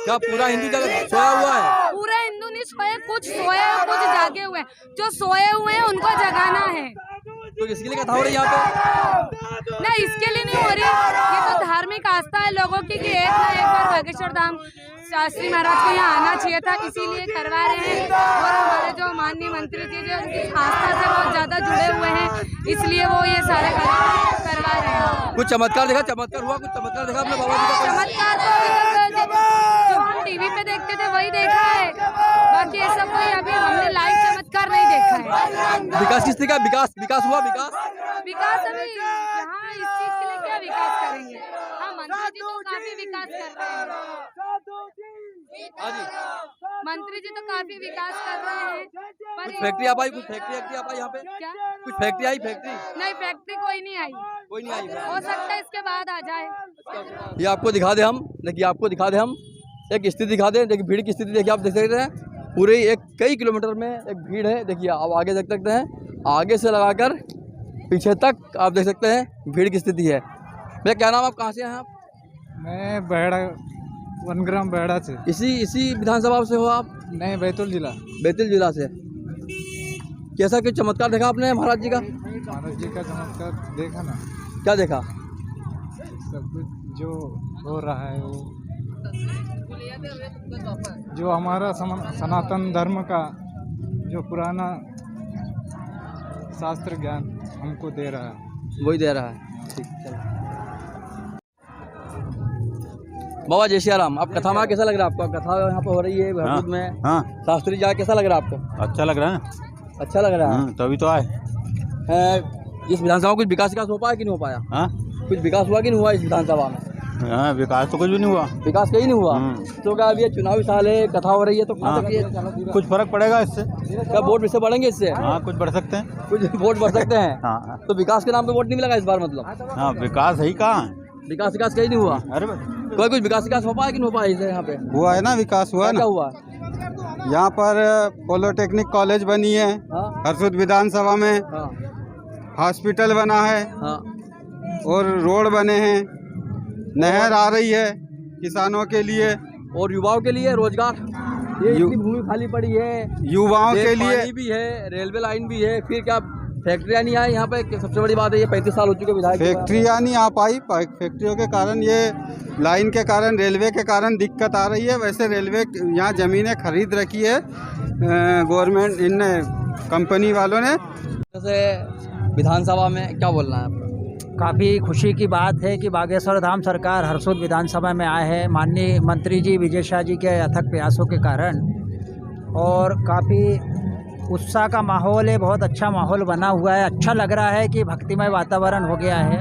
क्या पूरा हिंदू सोया हुआ है? पूरा हिंदू नहीं सोए, कुछ सोए कुछ जागे हुए। जो सोए हुए हैं उनको जगाना है। तो किसके लिए कथा हो रही है यहाँ पे? ना इसके लिए नहीं हो रही, ये तो धार्मिक आस्था है लोगों की कि एक ना एक बार बागेश्वर धाम शास्त्री महाराज को यहाँ आना चाहिए था, इसीलिए करवा रहे हैं। और हमारे जो माननीय मंत्री जी जो उनकी आस्था से बहुत ज्यादा जुड़े हुए हैं, इसलिए वो ये सारे करवा रहे हैं। कुछ चमत्कार देखा? चमत्कार हुआ? कुछ चमत्कार देखा आपने बाबा जी का? चमत्कार तो जो हम टीवी पे देखते थे वही देखा है, बाकी ऐसा कोई अभी हमने लाइव चमत्कार नहीं देखा है। विकास की स्थिति का विकास हुआ? विकास अभी यहाँ इस चीज के लिए क्या विकास करेंगे? हाँ, मंत्री जी तो काफी विकास कर रहे हैं। मंत्री जी तो काफी विकास कर रहे हैं, पर फैक्ट्री आ पाई? कुछ फैक्ट्री आ पाई यहाँ पे? क्या कुछ फैक्ट्री आई? फैक्ट्री नहीं, फैक्ट्री कोई नहीं आई। कोई नहीं आई। हो सकता है इसके बाद आ जाए। ये आपको दिखा दे हम, देखिए आपको दिखा दे हम एक स्थिति दिखा दे। देखिए भीड़ की स्थिति देखिए, आप देख सकते हैं पूरे कई किलोमीटर में एक भीड़ है। देखिए आप आगे देख सकते हैं, आगे से लगाकर पीछे तक आप देख सकते हैं भीड़ की स्थिति है। भैया क्या नाम, आप कहाँ से हैं आप? मैं बेहड़ा, 1 ग्राम बेहड़ा से। इसी विधानसभा से हो आप? नहीं, बैतूल जिला। बैतूल जिला से। कैसा कुछ चमत्कार देखा आपने महाराज जी का? महाराज जी का चमत्कार देखा ना। क्या देखा? सब कुछ जो हो रहा है वो, जो हमारा सनातन धर्म का जो पुराना शास्त्र ज्ञान हमको दे रहा है, वही दे रहा है। ठीक, चलो बाबा जय श्री राम। आप कथा में कैसा लग रहा है आपको? कथा यहाँ पे हो रही है भरतपुर में। हाँ, शास्त्री जी कैसा लग रहा है आपको? अच्छा लग रहा है। अच्छा लग रहा है, तभी तो आए। इस विधानसभा में कुछ विकास हो पाया कि नहीं हो पाया? हाँ, कुछ विकास हुआ कि नहीं हुआ इस विधानसभा में? हाँ, विकास तो कुछ भी नहीं हुआ। विकास कहीं नहीं हुआ। तो क्या अभी चुनावी साल है, कथा हो रही है, तो कुछ फर्क पड़ेगा इससे? क्या वोट इससे बढ़ेंगे? इससे हाँ, कुछ बढ़ सकते हैं। कुछ वोट बढ़ सकते हैं। हाँ, तो विकास के नाम पे वोट नहीं मिलेगा इस बार? मतलब हाँ, विकास है ही कहाँ? विकास कहीं नहीं हुआ। अरे कोई कुछ विकास हो पाया कि नहीं हो पाया यहाँ पे? हुआ है ना, विकास हुआ है ना। क्या हुआ? यहाँ पर पॉलिटेक्निक कॉलेज बनी है, हरसुद विधानसभा में हॉस्पिटल बना है और रोड बने हैं, नहर आ रही है किसानों के लिए और युवाओं के लिए रोजगार। ये इतनी भूमि खाली पड़ी है, युवाओं के लिए भी है, रेलवे लाइन भी है, फिर क्या फैक्ट्रियाँ नहीं आई यहाँ पे, सबसे बड़ी बात है ये 35 साल हो चुके विधायक। फैक्ट्रियाँ नहीं आ पाई, फैक्ट्रियों के कारण, ये लाइन के कारण, रेलवे के कारण दिक्कत आ रही है। वैसे रेलवे यहाँ ज़मीनें खरीद रखी है गवर्नमेंट, इन कंपनी वालों ने। जैसे विधानसभा में क्या बोलना है आपका? काफ़ी खुशी की बात है कि बागेश्वर धाम सरकार हरसोद विधानसभा में आए हैं माननीय मंत्री जी विजय शाह जी के अथक प्रयासों के कारण, और काफ़ी उत्साह का माहौल है, बहुत अच्छा माहौल बना हुआ है। अच्छा लग रहा है कि भक्तिमय वातावरण हो गया है।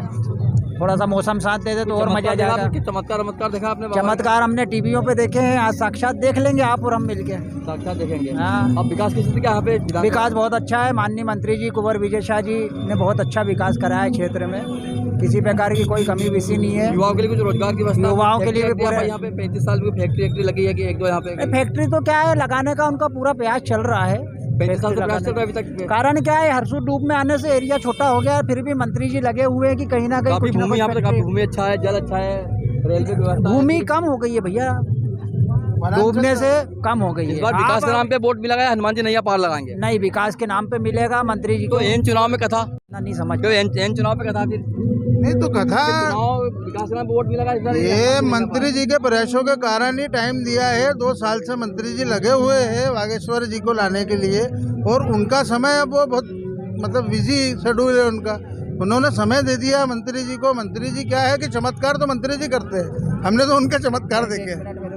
थोड़ा सा मौसम साथ दे दे तो और मजा जाएगा। चमत्कार देखा आपने? चमत्कार हमने टीवियों पे देखे हैं, आज साक्षात देख लेंगे आप और हम मिलके। साक्षात देखेंगे। हाँ, अब विकास की स्थिति क्या यहाँ पे? विकास बहुत अच्छा है। माननीय मंत्री जी कुंवर विजय शाह जी ने बहुत अच्छा विकास कराया है क्षेत्र में, किसी प्रकार की कोई कमी विसी नहीं है। युवाओं के लिए कुछ रोजगार की व्यवस्था? युवाओं के लिए भी पूरे यहाँ पे 35 साल की फैक्ट्री लगी है कि एक दो यहाँ पे? फैक्ट्री तो क्या है, लगाने का उनका पूरा प्रयास चल रहा है। 35 साल का प्रयास चल रहा है अभी तक। कारण क्या है, हरसू डूब में आने से एरिया छोटा हो गया, फिर भी मंत्री जी लगे हुए हैं कि कहीं ना कहीं भूमि यहाँ पे, काफी भूमि अच्छा है, जल अच्छा है, रेलवे व्यवस्था। भूमि कम हो गई है भैया, डूबने से कम हो गई है। इस बार विकास के नाम पे वोट मिला गया, हनुमान जी नैया पार लगाएंगे? नहीं, विकास के नाम पे मिलेगा मंत्री जी तो एन चुनाव में कथा नहीं समझ, एन चुनाव पे कथा फिर नहीं तो कथा विकास के नाम पे वोट मिला गया। ये मंत्री जी के प्रयासों के कारण ही टाइम दिया है। 2 साल से मंत्री जी लगे हुए हैं बागेश्वर जी को लाने के लिए, और उनका समय अब वो बहुत मतलब बिजी शेड्यूल है उनका, उन्होंने समय दे दिया मंत्री जी को। मंत्री जी क्या है कि चमत्कार तो मंत्री जी करते हैं, हमने तो उनके चमत्कार देखे।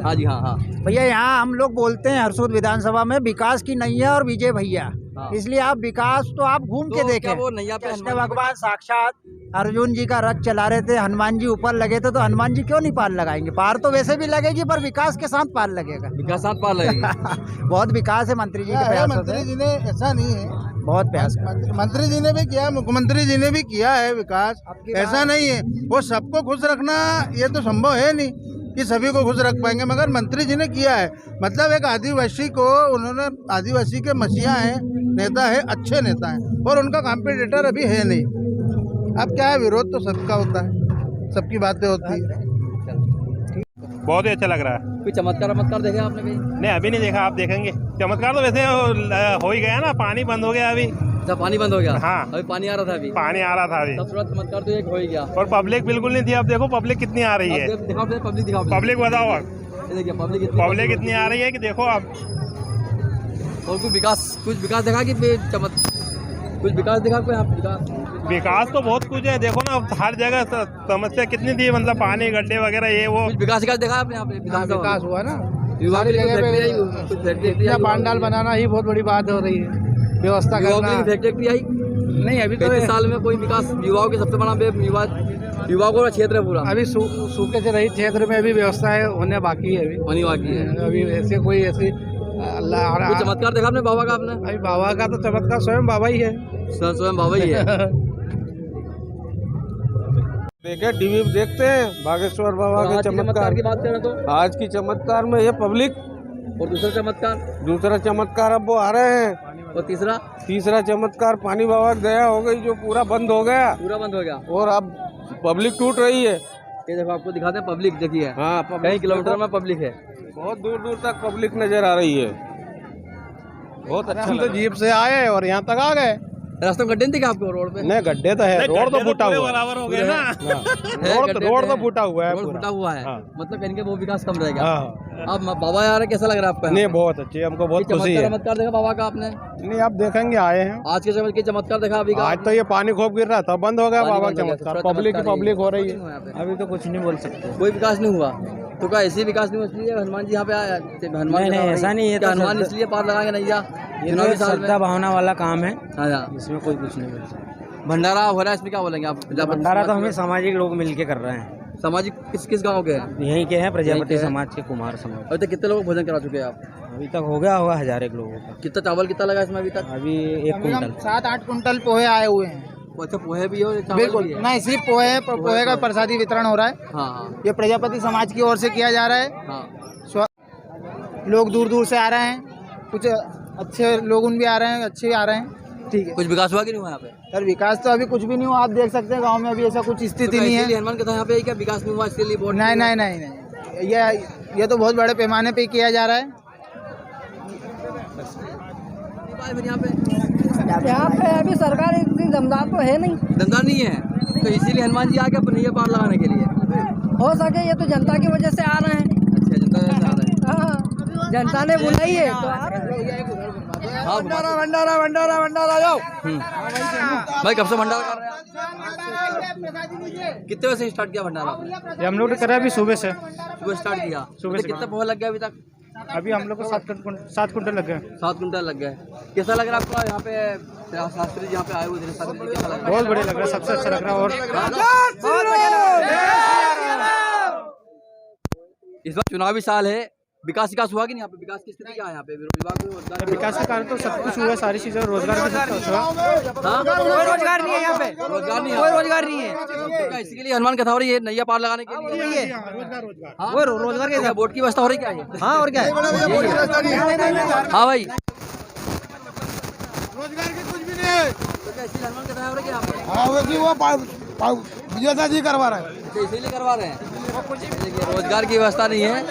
हाँ जी, हाँ हाँ भैया, यहाँ हम लोग बोलते हैं हरसूद विधानसभा में विकास की नैया और विजय भैया, इसलिए आप विकास तो आप घूम के देखें। वो नैया पे भगवान साक्षात अर्जुन जी का रथ चला रहे थे, हनुमान जी ऊपर लगे थे, तो हनुमान जी क्यों नहीं पार लगाएंगे? पार तो वैसे भी लगेगी, पर विकास के साथ पार लगेगा। विकास साथ पार लगेगा। बहुत विकास है मंत्री जी के प्रयास। मंत्री जी ने ऐसा नहीं है, बहुत प्रयास मंत्री जी ने भी किया, मुख्यमंत्री जी ने भी किया है विकास, ऐसा नहीं है। वो सबको खुश रखना ये तो संभव है नहीं कि सभी को खुश रख पाएंगे, मगर मंत्री जी ने किया है। मतलब एक आदिवासी को उन्होंने, आदिवासी के मसीहा हैं, नेता है, अच्छे नेता हैं, और उनका कॉम्पिटिटर अभी है नहीं। अब क्या है, विरोध तो सबका होता है, सबकी बातें होती है। बहुत ही अच्छा लग रहा है। कोई चमत्कार देखे आपने कहीं? नहीं, अभी नहीं देखा, आप देखेंगे। चमत्कार तो वैसे हो ही गया ना, पानी बंद हो गया अभी। अच्छा, पानी बंद हो गया? हाँ, अभी पानी आ रहा था। अभी पानी आ रहा था अभी। सबसे बड़ा चमत्कार तो एक हो ही गया। और पब्लिक बिल्कुल नहीं थी। अब देखो पब्लिक कितनी आ रही है। दिखाओ पब्लिक, दिखाओ पब्लिक बताओ। देखिए पब्लिक इतनी आ रही है कि देखो आप। और कुछ विकास देखा कि कुछ विकास देखा कोई? विकास तो बहुत कुछ है, देखो ना हर जगह समस्या कितनी थी, मतलब पानी, गड्ढे वगैरह, ये वो। विकास देखा आपने यहाँ पे? विकास हुआ ना, सारी जगह पांडाल बनाना ही बहुत बड़ी बात हो रही है, व्यवस्था करना। फैक्ट्री आई नहीं अभी? 35 साल में कोई विकास? युवाओं के सबसे बड़ा युवाओं का क्षेत्र है पूरा। अभी सूखे से रहित क्षेत्र में अभी व्यवस्थाएं होने बाकी है, होनी बाकी है अभी। ऐसे कोई ऐसी चमत्कार देखा आपने बाबा का? आपने अभी बाबा का तो चमत्कार स्वयं बाबा ही है, स्वयं बाबा ही है। देखे टीवी देखते हैं बागेश्वर बाबा के चमत्कार की बात करें तो आज की चमत्कार में ये पब्लिक, और दूसरा चमत्कार अब वो आ रहे हैं, और तीसरा चमत्कार पानी बाबा की दया हो गई, जो पूरा बंद हो गया, और अब पब्लिक टूट रही है। ये देखो, आपको दिखाते हैं पब्लिक, देखिए। हाँ, कई किलोमीटर में पब्लिक है, बहुत दूर दूर तक पब्लिक नजर आ रही है। बहुत अच्छा। हम तो जीप से आए और यहाँ तक आ गए। रास्ते में गड्ढे नहीं थे आपको रोड पे? नहीं, गड्ढे तो है, रोड तो फूटा हुआ बराबर हो गया ना। रोड तो फूटा हुआ है, फूटा हुआ है। मतलब कहीं के वो विकास कम रहेगा। हाँ। अब बाबा आ रहे, कैसा लग रहा है आपका? नहीं, बहुत अच्छे, हमको बहुत खुशी है। चमत्कार देखा बाबा का आपने? नहीं, आप देखेंगे, आए हैं आज के चमत्कार देखा अभी? आज तो ये पानी खूब गिर रहा था, बंद हो गया बाबा का चमत्कार। पब्लिक हो रही है। अभी तो कुछ नहीं बोल सकते, कोई विकास नहीं हुआ। तो क्या ऐसी विकास नहीं हुआ इसलिए हनुमान जी यहाँ पे आया? नहीं, ऐसा नहीं है। हनुमान इसलिए पार लगाएंगे नैया? ये तो श्रद्धा भावना वाला काम है, हाँ, इसमें कोई कुछ नहीं बोल सकता। भंडारा हो रहा है, इसमें क्या बोलेंगे आप? भंडारा तो हमें सामाजिक लोग मिलके कर रहे हैं। सामाजिक किस गांव के हैं? यहीं के हैं, प्रजापति समाज के, कुमार समाज। अभी तक कितने लोग भोजन करा चुके हैं आप? अभी तक हो गया होगा 1000 लोगों का। कितना चावल कितना लगा इसमें अभी तक? अभी 1 कुंटल, 7-8 कुंटल पोहे आए हुए हैं। अच्छा, पोहे भी हो? बिल्कुल नहीं, सिर्फ पोहे का प्रसादी वितरण हो रहा है। हाँ, ये प्रजापति समाज की ओर से किया जा रहा है। हाँ। लोग दूर दूर से आ रहे हैं, कुछ अच्छे लोग भी आ रहे हैं, अच्छे आ रहे हैं। ठीक है। कुछ विकास हुआ कि नहीं हुआ यहाँ पे? सर, विकास तो अभी कुछ भी नहीं हुआ, आप देख सकते हैं गांव में अभी ऐसा कुछ स्थिति नहीं है। हनुमान कथा यहाँ पे क्या विकास नहीं हुआ इसलिए वोट? नहीं, ये तो बहुत बड़े पैमाने पे किया जा रहा है। तो आए फिर यहाँ पे? अब यहाँ पे अभी सरकार इतनी दमदार तो है नहीं, दमदार नहीं है, तो इसीलिए हनुमान जी आ गए अपन नैया पार लगाने के लिए। हो सके ये तो जनता की वजह से आ रहे हैं। अच्छा, जनता से आ रहे हैं। हाँ, जनता ने बुलाई है तो आ रहे हैं। हाँ, भंडारा जाओ। भाई कब से भंडारा कर रहे हैं? कितने बजे से स्टार्ट किया भंडारा आपने? हम लोग ने करा अभी सुबह से, सुबह स्टार्ट किया। सुबह तो से कितना पोहा लग गया अभी तक? अभी हम लोग को 7 कुंटल लग गए। 7 कुंटल लग गए। कैसा लग रहा है आपको यहाँ पे शास्त्री जी यहाँ पे आए हुए थे? शास्त्री जी कैसा लग रहा है? बहुत बढ़िया लग रहा है, सबसे अच्छा लग रहा है। और इस बार चुनावी साल है, विकास हुआ कि नहीं यहाँ पे? विकास की स्थिति क्या है यहाँ पे? विकास के कारण तो सब कुछ हुआ है, सारी चीजें, रोजगार भी हुआ। कोई रोजगार नहीं है यहाँ पे, रोजगार नहीं है, कोई रोजगार नहीं है। इसके लिए हनुमान कथा हो रही है नैया पार लगाने के लिए। वो रोजगार के वोट की व्यवस्था हो रही क्या है? हाँ, और क्या है? हाँ भाई, रोजगार की कुछ भी नहीं है। तो क्या इसलिए हनुमान कथा हो रही है यहाँ पे? हाँ, वो विजय जी करवा रहे हैं। इसीलिए करवा रहे हैं। देखिए, रोजगार की व्यवस्था नहीं है।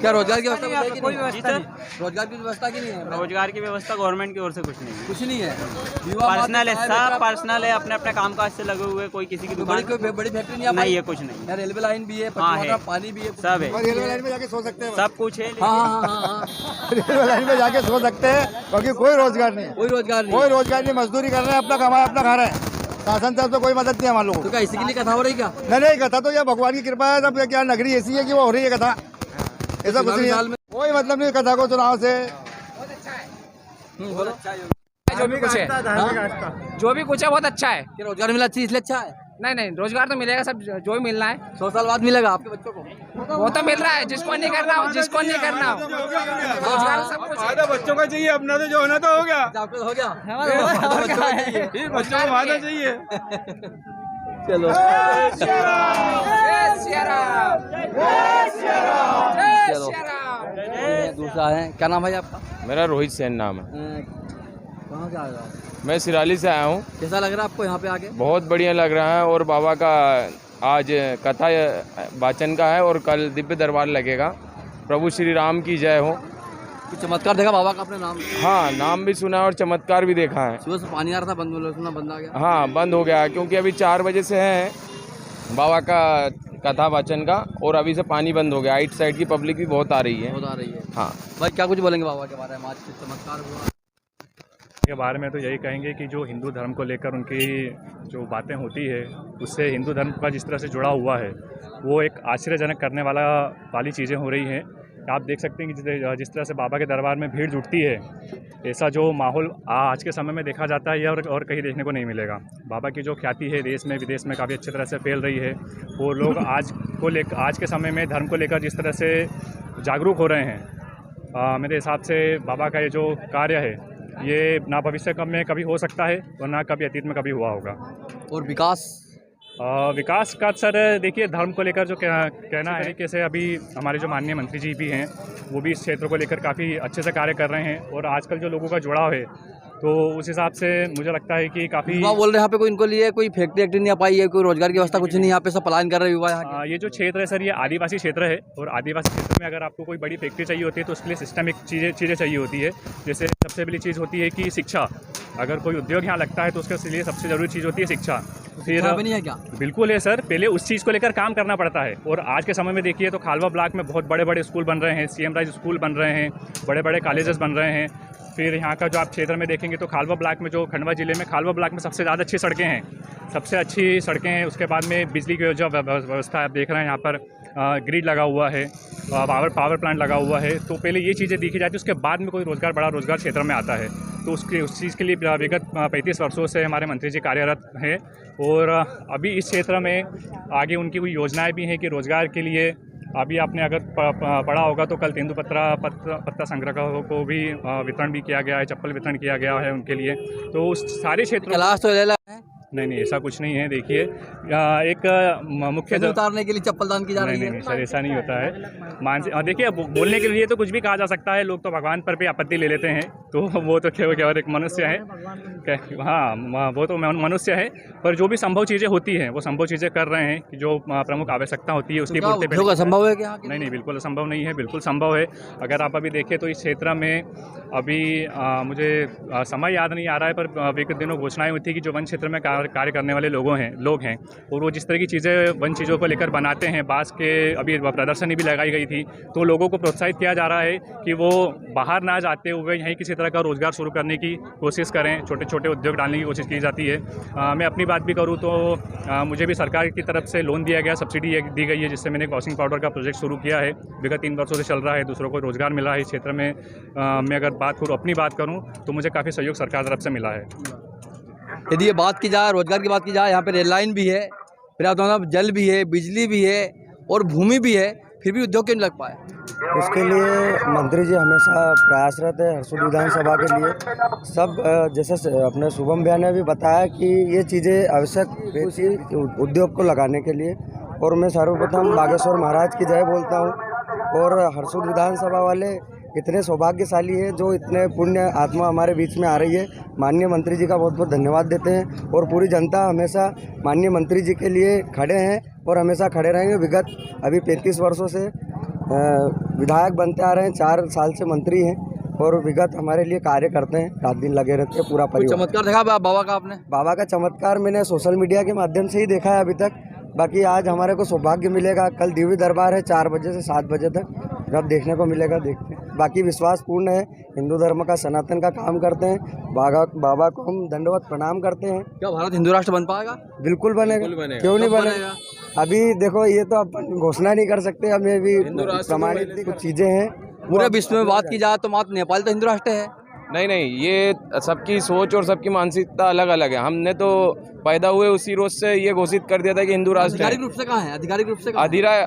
क्या रोजगार की व्यवस्था कोई व्यवस्था नहीं? रोजगार की व्यवस्था की नहीं है? रोजगार की व्यवस्था गवर्नमेंट की ओर से कुछ नहीं है, कुछ नहीं है। पर्सनल है, सब पर्सनल है, अपने अपने कामकाज से लगे हुए, कोई किसी की दुकान बड़ी फैक्ट्री नहीं है कुछ नहीं है। रेलवे लाइन भी है, हाँ है, पानी भी है, सब है, रेलवे लाइन में जाके सो सकते हैं। सब कुछ है। हाँ। रेलवे लाइन में जाके सो सकते हैं, क्योंकि कोई रोजगार नहीं, कोई रोजगार नहीं, मजदूरी कर रहे हैं, अपना कमाया अपना खा रहे हैं। शासन तरफ से कोई मदद नहीं है हमारे लोगों तो क्या इसी के लिए कथा हो रही क्या? नहीं, कथा तो यह भगवान की कृपा है। सब क्या नगरी ऐसी है कि वो हो रही है कथा, ऐसा कुछ नहीं है। कोई मतलब नहीं कथा को चुनाव से। जो भी कुछ है, जो भी कुछ है बहुत अच्छा है। रोजगार मिला इसलिए अच्छा है? नहीं, रोजगार तो मिलेगा, सब जो भी मिलना है। 100 साल बाद मिलेगा आपके बच्चों को? वो तो मिल रहा है, जिसको नहीं करना हो, जिसको नहीं करना हो, रोजगार सब कुछ है। बच्चों का चाहिए, अपना तो जो होना तो हो गया। आपको हो गया? बच्चों को वादा चाहिए। चलो, दूसरा है, क्या नाम है आपका? मेरा रोहित सेन नाम है। कहाँ से आया आप? मैं सिराली से आया हूँ। कैसा लग रहा है आपको यहाँ पे आके? बहुत बढ़िया लग रहा है, और बाबा का आज कथा वाचन का है और कल दिव्य दरबार लगेगा। प्रभु श्री राम की जय हो। कुछ चमत्कार देखा बाबा का आपने? नाम? हाँ, नाम भी सुना और चमत्कार भी देखा है। सुबह से पानी आ रहा था, बंद आ गया? हाँ, बंद हो गया, क्योंकि अभी 4 बजे से है बाबा का कथा वाचन का, और अभी से पानी बंद हो गया। 8 साइड की पब्लिक भी बहुत आ रही है। हाँ भाई, क्या कुछ बोलेंगे बाबा के बारे में? आज चमत्कार हुआ के बारे में तो यही कहेंगे कि जो हिंदू धर्म को लेकर उनकी जो बातें होती है, उससे हिंदू धर्म का जिस तरह से जुड़ा हुआ है, वो एक आश्चर्यजनक करने वाली चीज़ें हो रही हैं। आप देख सकते हैं कि जिस तरह से बाबा के दरबार में भीड़ जुटती है, ऐसा जो माहौल आज के समय में देखा जाता है और कहीं देखने को नहीं मिलेगा। बाबा की जो ख्याति है देश में विदेश में काफ़ी अच्छी तरह से फैल रही है। वो लोग आज के समय में धर्म को लेकर जिस तरह से जागरूक हो रहे हैं, मेरे हिसाब से बाबा का ये जो कार्य है, ये ना भविष्य में कभी हो सकता है और ना कभी अतीत में कभी हुआ होगा। और विकास का सर देखिए, धर्म को लेकर जो कहना है कि से अभी हमारे जो माननीय मंत्री जी भी हैं, वो भी इस क्षेत्र को लेकर काफ़ी अच्छे से कार्य कर रहे हैं। और आजकल जो लोगों का जुड़ाव है, तो उस हिसाब से मुझे लगता है कि काफ़ी युवा बोल रहे हैं यहाँ पे, कोई इनको लिए कोई फैक्ट्री नहीं आ पाई है, कोई रोजगार की व्यवस्था कुछ नहीं, यहाँ पे सब पलायन कर रहे युवा यहाँ। ये जो क्षेत्र है सर, ये आदिवासी क्षेत्र है, और आदिवासी क्षेत्र में अगर आपको कोई बड़ी फैक्ट्री चाहिए होती है तो उसके लिए सिस्टमिक चीज़ें चाहिए होती है। जैसे सबसे बड़ी चीज़ होती है कि शिक्षा। अगर कोई उद्योग यहाँ लगता है तो उसके लिए सबसे ज़रूरी चीज़ होती है शिक्षा। फिर नहीं है क्या? बिल्कुल है सर, पहले उस चीज़ को लेकर काम करना पड़ता है। और आज के समय में देखिए तो खालवा ब्लॉक में बहुत बड़े बड़े स्कूल बन रहे हैं, CM राइज स्कूल बन रहे हैं, बड़े बड़े कॉलेजेस बन रहे हैं। फिर यहाँ का जो आप क्षेत्र में देखेंगे तो खालवा ब्लॉक में, जो खंडवा जिले में खालवा ब्लॉक में सबसे ज़्यादा अच्छी सड़कें हैं, सबसे अच्छी सड़कें हैं। उसके बाद में बिजली की जो व्यवस्था आप देख रहे हैं, यहाँ पर ग्रिड लगा हुआ है, पावर प्लांट लगा हुआ है। तो पहले ये चीज़ें देखी जाती है, उसके बाद में कोई बड़ा रोजगार क्षेत्र में आता है। तो उस चीज़ के लिए विगत 35 वर्षों से हमारे मंत्री जी कार्यरत हैं। और अभी इस क्षेत्र में आगे उनकी कोई योजनाएं भी हैं कि रोजगार के लिए। अभी आपने अगर पढ़ा होगा तो कल तेंदुपत्ता संग्रह को भी वितरण भी किया गया है, चप्पल वितरण किया गया है उनके लिए। तो उस सारे क्षेत्र क्लास तो ले ला है? नहीं, ऐसा कुछ नहीं है। देखिए, एक मुख्य उतारने के लिए चप्पल दान की जा रही है। नहीं सर, ऐसा नहीं होता है। देखिए, बोलने के लिए तो कुछ भी कहा जा सकता है, लोग तो भगवान पर भी आपत्ति ले लेते हैं, तो वो तो केवल एक मनुष्य है। हाँ, वो तो मनुष्य है, पर जो भी संभव चीज़ें होती हैं वो संभव चीज़ें कर रहे हैं कि जो प्रमुख आवश्यकता होती है उसकी पूर्ति पे। संभव है क्या? नहीं, बिल्कुल असंभव नहीं है, बिल्कुल संभव है। अगर आप अभी देखें तो इस क्षेत्र में अभी मुझे समय याद नहीं आ रहा है, पर विगत दिनों घोषणाएं हुई थी कि जो वन क्षेत्र में कार्य करने वाले लोग हैं और वो जिस तरह की चीज़ें वन चीज़ों को लेकर बनाते हैं, बाँस के अभी प्रदर्शनी भी लगाई गई थी, तो लोगों को प्रोत्साहित किया जा रहा है कि वो बाहर ना जाते हुए यहीं किसी तरह का रोज़गार शुरू करने की कोशिश करें, छोटे छोटे उद्योग डालने की कोशिश की जाती है। मैं अपनी बात भी करूँ तो मुझे भी सरकार की तरफ से लोन दिया गया, सब्सिडी दी गई है, जिससे मैंने वॉशिंग पाउडर का प्रोजेक्ट शुरू किया है। विगत 3 वर्षों से चल रहा है, दूसरों को रोज़गार मिला है इस क्षेत्र में। मैं अगर अपनी बात करूँ तो मुझे काफ़ी सहयोग सरकार तरफ से मिला है। यदि ये बात की जाए, रोजगार की बात की जाए, यहाँ पे रेल लाइन भी है, फिर आप जल भी है, बिजली भी है और भूमि भी है, फिर भी उद्योग क्यों नहीं लग पाए? उसके लिए मंत्री जी हमेशा प्रयासरत है हरसुद विधानसभा के लिए। सब जैसे अपने शुभम भैया ने भी बताया कि ये चीज़ें आवश्यक उद्योग को लगाने के लिए, और मैं सर्वप्रथम बागेश्वर महाराज की जय बोलता हूँ। और हरसुद विधानसभा वाले इतने सौभाग्यशाली है जो इतने पुण्य आत्मा हमारे बीच में आ रही है। माननीय मंत्री जी का बहुत बहुत धन्यवाद देते हैं, और पूरी जनता हमेशा माननीय मंत्री जी के लिए खड़े हैं और हमेशा खड़े रहेंगे। विगत अभी 35 वर्षों से विधायक बनते आ रहे हैं, 4 साल से मंत्री हैं और विगत हमारे लिए कार्य करते हैं, रात दिन लगे रहते हैं पूरा परिवार। चमत्कार देखा बाबा का आपने? बाबा का चमत्कार मैंने सोशल मीडिया के माध्यम से ही देखा है अभी तक। बाकी आज हमारे को सौभाग्य मिलेगा, कल दिव्य दरबार है 4 बजे से 7 बजे तक, जब देखने को मिलेगा देखते हैं। बाकी विश्वास पूर्ण है, हिंदू धर्म का सनातन का काम करते हैं। बाबा को हम दंडवत प्रणाम करते हैं। क्या भारत हिंदू राष्ट्र बन पाएगा? बिल्कुल बनेगा, क्यों नहीं बनेगा? अभी देखो ये तो अपन घोषणा नहीं कर सकते, हमें भी प्रमाणित कुछ चीज़ें हैं। पूरे विश्व में बात की जाए तो मात्र नेपाल तो हिंदू राष्ट्र है। नहीं, ये सबकी सोच और सबकी मानसिकता अलग अलग है। हमने तो पैदा हुए उसी रोज से ये घोषित कर दिया था कि हिंदू राष्ट्र है। आधिकारिक रूप से कहाँ है? आधिकारिक रूप से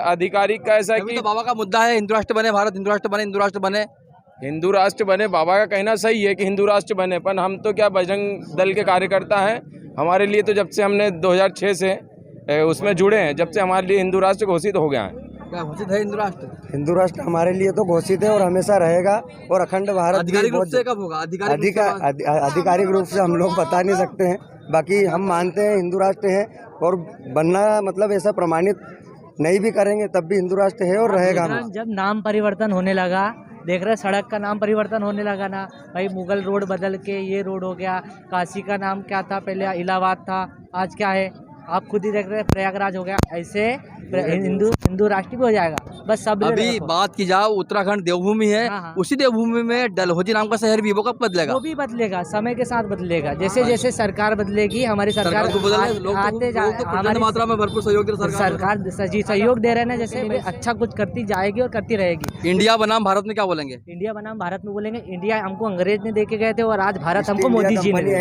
आधिकारिक का ऐसा है कि तो बाबा का मुद्दा है हिंदू राष्ट्र बने, भारत हिंदू राष्ट्र बने, हिंदू राष्ट्र बने। हिंदू राष्ट्र बने, बाबा का कहना सही है कि हिंदू राष्ट्र बने, पर हम तो क्या बजरंग दल के कार्यकर्ता हैं। हमारे लिए तो जब से हमने 2006 से उसमें जुड़े हैं, जब से हमारे लिए हिंदू राष्ट्र घोषित हो गया है। क्या घोषित है हिंदू राष्ट्र? हिंदू राष्ट्र हमारे लिए तो घोषित है और हमेशा रहेगा। और अखंड भारत आधिकारिक रूप से कब होगा? आधिकारिक रूप से हम लोग बता नहीं सकते हैं। बाकी हम मानते हैं हिंदू राष्ट्र है, और बनना मतलब ऐसा प्रमाणित नहीं भी करेंगे तब भी हिंदू राष्ट्र है और रहेगा। जब नाम परिवर्तन होने लगा, देख रहे सड़क का नाम परिवर्तन होने लगा ना भाई, मुगल रोड बदल के ये रोड हो गया। काशी का नाम क्या था पहले? इलाहाबाद था, आज क्या है? आप खुद ही देख रहे हैं, प्रयागराज हो गया। ऐसे हिंदू राष्ट्र भी हो जाएगा। बस सब अभी बात की जाए, उत्तराखंड देवभूमि है। हाँ। उसी देवभूमि में डलहौजी नाम का शहर भी, वो कब बदलेगा? वो भी बदलेगा, समय के साथ बदलेगा। जैसे जैसे सरकार बदलेगी, हमारी सरकार मात्रा में भरपूर सहयोग सरकार सहयोग दे रहे हैं। जैसे अच्छा कुछ करती जाएगी और करती रहेगी। इंडिया बनाम भारत में क्या बोलेंगे? इंडिया बनाम भारत में बोलेंगे। इंडिया हमको अंग्रेज ने दे के गए थे और आज भारत हमको मोदी जी ने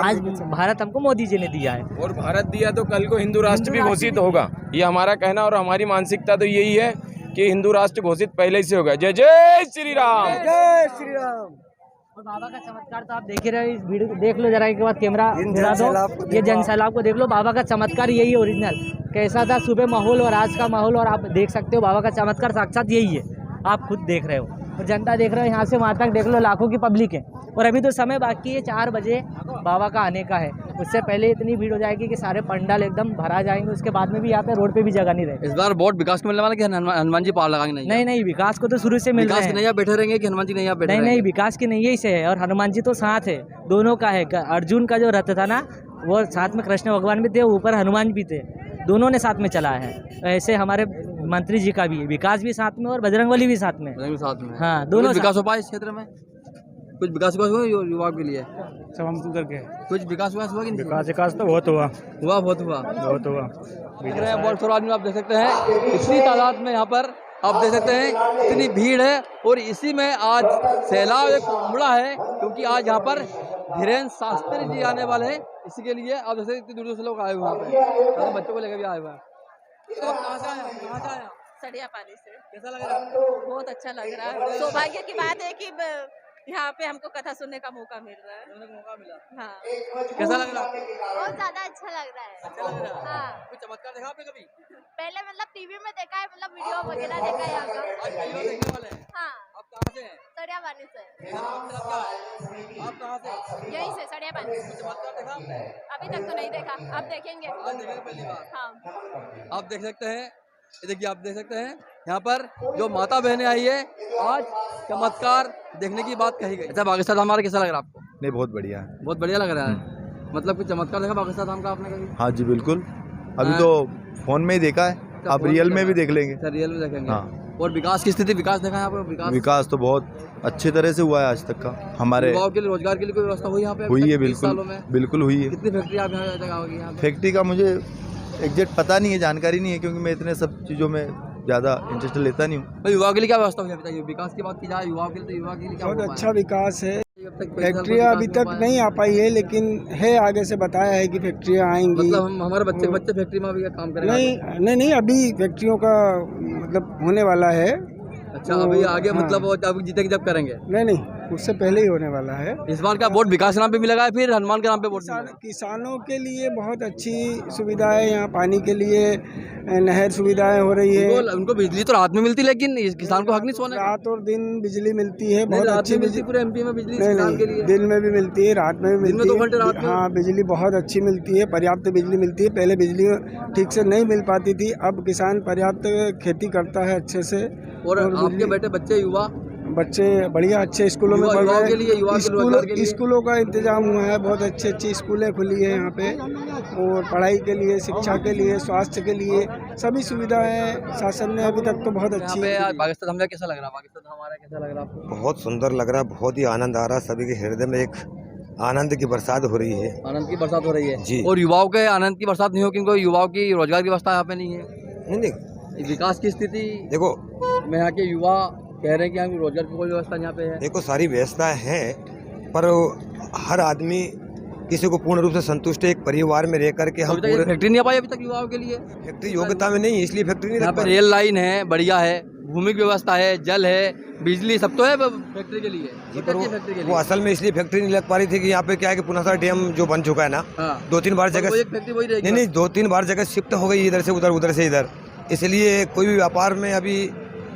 आज भारत हमको मोदी जी ने दिया है। और भारत दिया तो कल को हिंदू राष्ट्र भी घोषित होगा, ये हमारा कहना और हमारी मानसिकता तो यही है कि हिंदू राष्ट्र घोषित पहले ही से होगा। जय जय श्री राम, जय श्री राम। और बाबा का चमत्कार तो आप देख ही रहे हो, इस वीडियो देख लो जरा, के बाद कैमरा घुरा दो, ये जन सैलाब को देख लो। बाबा का चमत्कार यही है, ओरिजिनल कैसा था सुबह माहौल और आज का माहौल, और आप देख सकते हो बाबा का चमत्कार साक्षात यही है। आप खुद देख रहे हो और जनता देख रहे हो, यहाँ से वहाँ तक देख लो, लाखों की पब्लिक है। और अभी तो समय बाकी है, 4 बजे बाबा का आने का है। उससे पहले इतनी भीड़ हो जाएगी कि सारे पंडाल एकदम भरा जाएंगे। उसके बाद में भी यहाँ पे रोड पे भी जगह नहीं रहेगी। इस बार बहुत विकास को मिलने वाला कि हनुमान जी पार लगाएंगे? नहीं, विकास को तो शुरू से मिल रहा है। नहीं बैठे रहेंगे कि हनुमान जी नहीं बैठे? नहीं, विकास की नहीं से है और हनुमान जी तो साथ है, दोनों का है। अर्जुन का जो रथ था ना, वो साथ में कृष्ण भगवान भी थे, ऊपर हनुमान भी थे, दोनों ने साथ में चला है। ऐसे हमारे मंत्री जी का भी है, विकास भी साथ में और बजरंगबली भी साथ में। हाँ, दोनों विकास हो पाए इस क्षेत्र में? कुछ विकास हुआ युवा के लिए? सब हम करके कुछ विकास हुआ कि नहीं? विकास तो बहुत हुआ। बहुत हुआ। देख रहे हैं बहुत सारा आदमी, आप देख सकते हैं इतनी तादाद में यहाँ पर आप देख सकते हैं इतनी भीड़ है। और इसी में आज सैलाब एक उमड़ा है, क्योंकि आज यहाँ पर धीरेन्द्र शास्त्री जी आने वाले हैं। इसी के लिए आप देख सकते इतनी दूर से लोग आए हुए हैं, यहाँ पे बच्चों को लेकर भी आए हुए हैं। कहाँ से आया? सड़िया पानी से। कैसा लग रहा है? बहुत अच्छा लग रहा है। सौभाग्य की बात है कि यहाँ पे हमको कथा सुनने का मौका मिल रहा है। मौका मिला? हाँ। कैसा लग रहा है? बहुत ज्यादा अच्छा लग रहा है। अच्छा लग रहा है? हाँ। कुछ चमत्कार देखा आपने कभी? पहले मतलब टीवी में देखा है, मतलब वीडियो वगैरह देखा है यहाँ का। आज वीडियो देखने वाले हैं? हाँ। आप कहाँ से हैं? सड़िया सड़िया पानी से। आप कहाँ से? यहीं से सड़िया पानी से। चमत्कार देखा आपने? अभी तक तो नहीं देखा, अब देखेंगे। आज देखेंगे पहली बार। हाँ। आप देख सकते हैं, ये देखिए आप देख सकते हैं यहाँ पर जो माता बहनें आई है, आज चमत्कार देखने की बात कही गई। अच्छा, बागेश्वर धाम हमारा कैसा लग रहा है आपको? नहीं, बहुत बढ़िया है। बहुत बढ़िया लग रहा है। मतलब कुछ चमत्कार देखा बागेश्वर धाम का आपने कभी? हाँ जी, बिल्कुल। अभी तो फोन में ही देखा है, अब रियल में भी देख लेंगे। अच्छा, रियल में देखेंगे। हाँ। और विकास की स्थिति, विकास देखा है यहाँ पर? विकास तो बहुत अच्छे तरह से हुआ है आज तक का। हमारे युवाओं के लिए रोजगार के लिए कोई व्यवस्था हुई यहाँ पे? हुई है, 30 सालों बिल्कुल में? बिल्कुल हुई है। कितनी फैक्ट्री आप यहाँ जगह होगी यहाँ पे? फैक्ट्री का मुझे एग्जैक्ट पता नहीं है, जानकारी नहीं है, क्योंकि मैं इतने सब चीज़ों में ज़्यादा इंटरेस्ट लेता नहीं हूँ। तो युवाओं के लिए क्या व्यवस्था हुई है बताइए? विकास की बात की जाए युवाओं के लिए, तो युवा के लिए क्या बहुत हुआ अच्छा है? विकास है। फैक्ट्रियाँ अभी तक नहीं आ पाई है, लेकिन है, आगे से बताया है कि फैक्ट्रियाँ आएंगी। मतलब हमारे बच्चे फैक्ट्री में अभी काम करेंगे? नहीं, अभी फैक्ट्रियों का मतलब होने वाला है। अच्छा, अभी आगे मतलब वो जब जीतेंगे जब करेंगे? नहीं, उससे पहले ही होने वाला है। इस बार का वोट विकास के नाम पे भी लगा है, फिर हनुमान के नाम पे वोट? किसानों के लिए बहुत अच्छी सुविधा है यहाँ, पानी के लिए नहर सुविधाएं हो रही है। उनको बिजली तो रात में मिलती, लेकिन किसान को हक नहीं सोने का। रात और दिन बिजली मिलती है, बहुत अच्छी बिजली। पूरे एमपी में बिजली नहीं, के लिए दिन में भी मिलती है, रात में भी मिलती है। 2 घंटे रात में? हाँ, बिजली बहुत अच्छी मिलती है, पर्याप्त बिजली मिलती है। पहले बिजली ठीक से नहीं मिल पाती थी, अब किसान पर्याप्त खेती करता है अच्छे से। और आपके बेटे बच्चे युवा बच्चे बढ़िया अच्छे स्कूलों में पढ़ रहे हैं। स्कूलों का इंतजाम हुआ है, बहुत अच्छी स्कूलें खुली है यहाँ पे, और पढ़ाई के लिए, शिक्षा के लिए, स्वास्थ्य के लिए सभी सुविधाएं शासन ने अभी तक तो बहुत अच्छी है। बागेश्वर धाम कैसा लग रहा है? बागेश्वर धाम हमारा कैसा लग रहा है आपको? बहुत सुंदर लग रहा है, बहुत ही आनंद आ रहा है। सभी के हृदय में एक आनंद की बरसात हो रही है। आनंद की बरसात हो रही है जी। और युवाओं के आनंद की बरसात नहीं हो, क्योंकि युवाओं की रोजगार की व्यवस्था यहाँ पे नहीं है। नहीं, विकास की स्थिति देखो, में यहाँ के युवा कह रहे हैं कि यहाँ रोजगार की कोई व्यवस्था यहाँ पे है। देखो, सारी व्यवस्थाएं हैं, पर हर आदमी किसी को पूर्ण रूप से संतुष्ट है। एक परिवार में रह करके हम पूरे फैक्ट्री नहीं आ पाई अभी तक युवाओं के लिए। फैक्ट्री योग्यता में नहीं, इसलिए फैक्ट्री नहीं यहाँ लग पे पा रही। रेल लाइन है, बढ़िया है, भूमि की व्यवस्था है, जल है, बिजली, सब तो है फैक्ट्री के लिए। फैक्ट्री के वो असल में इसलिए फैक्ट्री नहीं लग पा रही थी कि यहाँ पे क्या है कि पुनासा डैम जो बन चुका है ना, 2-3 बार जगह नहीं 2-3 बार जगह शिफ्ट हो गई, इधर से उधर, उधर से इधर। इसलिए कोई भी व्यापार में अभी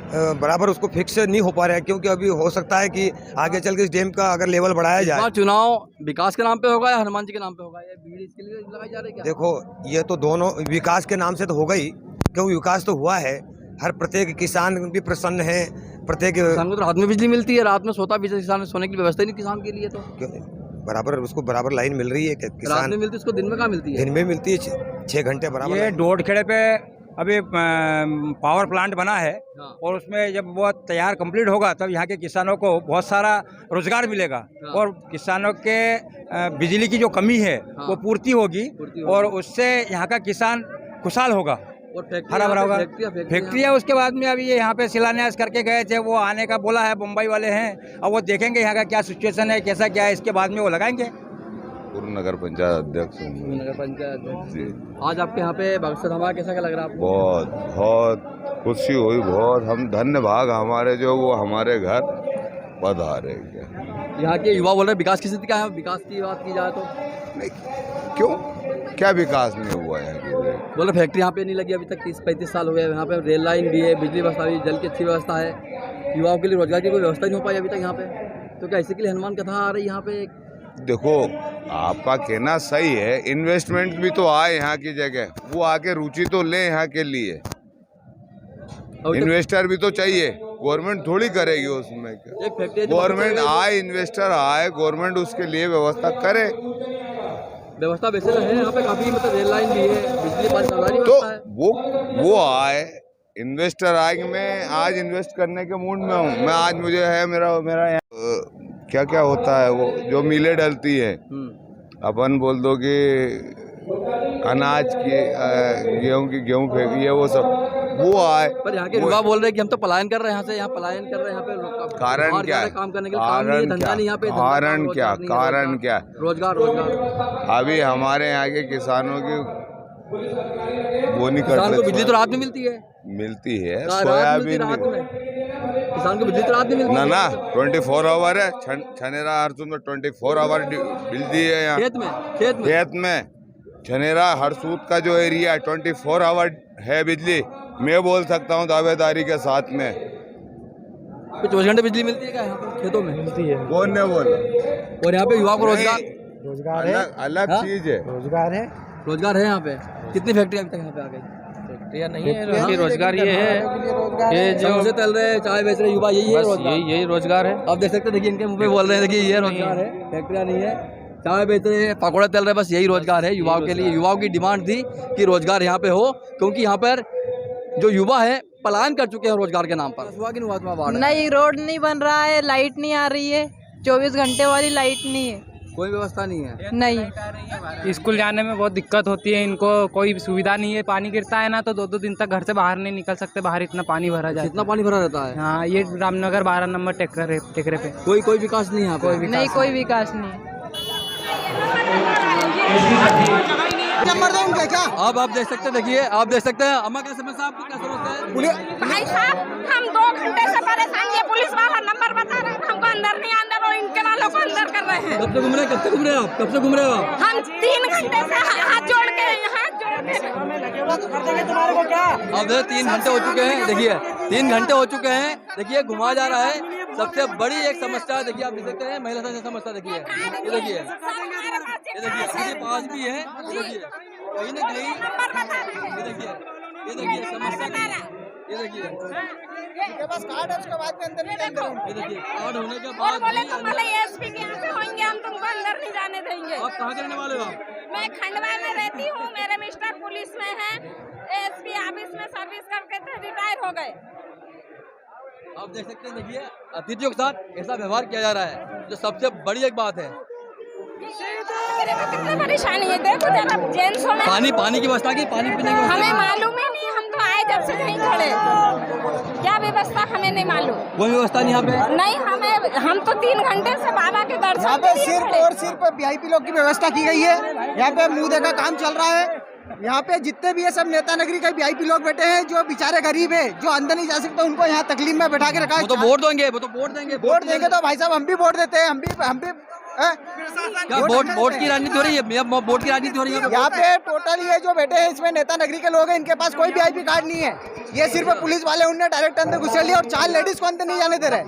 बराबर उसको फिक्स नहीं हो पा रहा है, क्योंकि अभी हो सकता है कि आगे चल के इस डैम का अगर लेवल बढ़ाया जाए। चुनाव विकास के नाम पे होगा या हनुमान जी के नाम पे होगा? ये भीड़ इसके लिए लगाई जा रही है क्या? देखो, ये तो दोनों विकास के नाम से तो होगा ही, क्योंकि विकास तो हुआ है। हर प्रत्येक किसान भी प्रसन्न है। प्रत्येक किसान को तो रात में बिजली मिलती है, रात में सोता भी किसान, सोने की व्यवस्था ही नहीं किसान के लिए। तो बराबर उसको बराबर लाइन मिल रही है। किसान रात में मिलती है, उसको दिन में कहाँ मिलती है? दिन में मिलती है, 6 घंटे बराबर। ये डोडखेड़े पे अभी पावर प्लांट बना है, और उसमें जब वो तैयार कंप्लीट होगा तब यहाँ के किसानों को बहुत सारा रोजगार मिलेगा, और किसानों के बिजली की जो कमी है वो पूर्ति होगी, और उससे यहाँ का किसान खुशहाल होगा, हरा भरा होगा। फैक्ट्रियाँ उसके बाद में अभी ये यहाँ पे शिलान्यास करके गए थे, वो आने का बोला है, मुंबई वाले हैं। अब वो देखेंगे यहाँ का क्या सिचुएशन है, कैसा क्या है, इसके बाद में वो लगाएंगे। पूर्व नगर पंचायत अध्यक्ष हूँ। नगर पंचायत जी। आज आपके यहाँ पे बागेश्वर धाम कैसा क्या लग रहा है आपको? बहुत खुशी हुई, बहुत हम धन्य भाग हमारे जो वो हमारे घर पधारे। यहाँ के युवा बोल रहे विकास की स्थिति क्या है? विकास की बात की जाए तो नहीं, क्यों, क्या विकास नहीं हुआ है? बोले फैक्ट्री यहाँ पे नहीं लगी अभी तक, 30-35 साल हो गए। यहाँ पे रेल लाइन भी है, बिजली व्यवस्था भी, जल की अच्छी व्यवस्था है, युवाओं के लिए रोजगार की कोई व्यवस्था नहीं हो पाई अभी तक यहाँ पे। तो क्या इसी के लिए हनुमान कथा आ रही है यहाँ पे? देखो, आपका कहना सही है, इन्वेस्टमेंट भी तो आए यहाँ की जगह, वो आके रुचि तो ले यहाँ के लिए। इन्वेस्टर भी तो चाहिए, गवर्नमेंट थोड़ी करेगी उसमें। गवर्नमेंट आए, इन्वेस्टर आए, गवर्नमेंट उसके लिए व्यवस्था करे। व्यवस्था वैसे तो है यहाँ पे काफी, मतलब रेल लाइन भी है, बिजली पानी सरकारी तो वो आए, इन्वेस्टर आए। मैं आज इन्वेस्ट करने के मूड में हूँ। मैं आज मुझे है मेरा क्या क्या होता है, वो जो मिलें डलती है, अपन बोल दो कि अनाज की, गेहूं फेंक, ये वो सब वो आए। पर यहाँ के युवा बोल रहे हैं कि हम तो पलायन कर रहे हैं यहाँ से, यहाँ पलायन कर रहे हैं। यहाँ पे कारण क्या है? काम करने के लिए काम नहीं, धंधा नहीं यहाँ पे। कारण क्या? कारण क्या? रोजगार। अभी हमारे यहाँ के किसानों की वो नहीं करते। किसान को बिजली तो रात में मिलती है। मिलती है, सोयाबीन किसान को बिजली तो रात में मिलती है ना 24 आवर है। छनेरा हरसूद में 24 आवर बिजली है यहाँ। खेत में छनेरा हरसूद का जो एरिया है 24 आवर है बिजली। मैं बोल सकता हूँ दावेदारी के साथ में। तो 24 घंटे बिजली मिलती है क्या यहाँ पे खेतों में? मिलती है। कौन ने बोला? और यहाँ पे युवा को रोजगार रोजगार है, अलग चीज है। रोजगार है, रोजगार है यहाँ पे। कितनी फैक्ट्री अभी तक यहाँ पे आ गई? फैक्ट्रियाँ नहीं है, रोजगार रोजगार ये है, ये जो समोसे तल रहे हैं, चाय बेच रहे हैं युवा, यही है रोजगार। यही रोजगार है। आप देख सकते हैं, देखिए इनके मुंह पे बोल रहे हैं, देखिए ये रोजगार है, फैक्ट्रियाँ नहीं है। चाय बेच रहे हैं, पकौड़े तल रहे हैं, बस यही रोजगार है युवाओं के लिए। युवाओं की डिमांड थी कि रोजगार यहाँ पे हो, क्योंकि यहाँ पर जो युवा है पलायन कर चुके हैं रोजगार के नाम पर। हुआ कि नहीं हुआ तुम्हारा वार्ड? नहीं, रोड नहीं बन रहा है, लाइट नहीं आ रही है, 24 घंटे वाली लाइट नहीं है, कोई व्यवस्था नहीं है। नहीं। स्कूल जाने में बहुत दिक्कत होती है इनको, कोई सुविधा नहीं है। पानी गिरता है ना तो 2-2 दिन तक घर से बाहर नहीं निकल सकते, बाहर इतना पानी भरा जाता है। इतना पानी भरा रहता है? हाँ, ये रामनगर 12 नंबर टेकरे पे कोई विकास नहीं है, कोई नहीं, कोई विकास नहीं। क्या अब आप देख सकते हैं, देखिए आप देख सकते हैं। अम्मा क्या समस्या, आपको क्या समस्या है? भाई साहब, हम 2 घंटे से परेशान, ये पुलिस वाला नंबर बता रहे हैं, हमको अंदर नहीं अंदर, और इनके वालों को अंदर कर रहे हैं। कब से घूम रहे हैं? कब से घूम रहे हैं आप? कब से घूम रहे हो आप? हम 3 घंटे से हाथ जोड़ के अब देखिए 3 घंटे हो चुके हैं, देखिए 3 घंटे हो चुके हैं, देखिए घुमाया जा रहा है। सबसे बड़ी एक समस्या देखिए, आप देख सकते हैं, महिला समस्या देखिए, ये देखिए, ये देखिए आपके पास भी है, ये देखिए कहीं ना कहीं, ये देखिए समस्या, ये देखिए बस कार्ड है, उसके बाद में अंदर नहीं जाएंगे। ये देखिए कार्ड होने के और बाद बोले तुम भले एसपी के यहाँ से होंगे, हम तुमको अंदर नहीं जाने देंगे। आप कहाँ के रहने वाले हो आप? मैं खंडवा में रहती हूँ, मेरे मिस्टर पुलिस में है, एसपी ऑफिस में सर्विस करके थे, रिटायर हो गए। आप देख सकते हैं, देखिए अतिथियों के साथ ऐसा व्यवहार किया जा रहा है, जो सबसे बड़ी एक बात है। कितनी परेशानी है, देखो जरा जेंट्स में पानी की व्यवस्था की, पानी पीने की हमें मालूम ही नहीं, हम तो आए जब से नहीं खड़े, क्या व्यवस्था हमें नहीं मालूम। कोई व्यवस्था नहीं यहाँ पे? नहीं, हम तो 3 घंटे से बाबा के दर्शन यहाँ पे सिर्फ और सिर्फ VIP लोग की व्यवस्था की गई है। यहाँ पे मुँह देखा काम चल रहा है। यहाँ पे जितने भी ये सब नेता नगरी के VIP लोग बैठे हैं, जो बेचारे गरीब है, जो अंदर नहीं जा सकते, उनको यहाँ तकलीफ में बैठा के रखा है। वो तो वोट देंगे, वोट देंगे तो भाई साहब हम भी वोट देते हैं, हम भी क्या वोट की राजनीति हो रही है? वोट की राजनीति हो रही है यहाँ पे। टोटल ये जो बैठे हैं, इसमें नेता नगरी के लोग हैं, इनके पास कोई VIP कार्ड नहीं है। ये सिर्फ पुलिस वाले, उनने डायरेक्ट अंदर घुस लिया और 4 लेडीज को अंदर नहीं जाने दे रहे।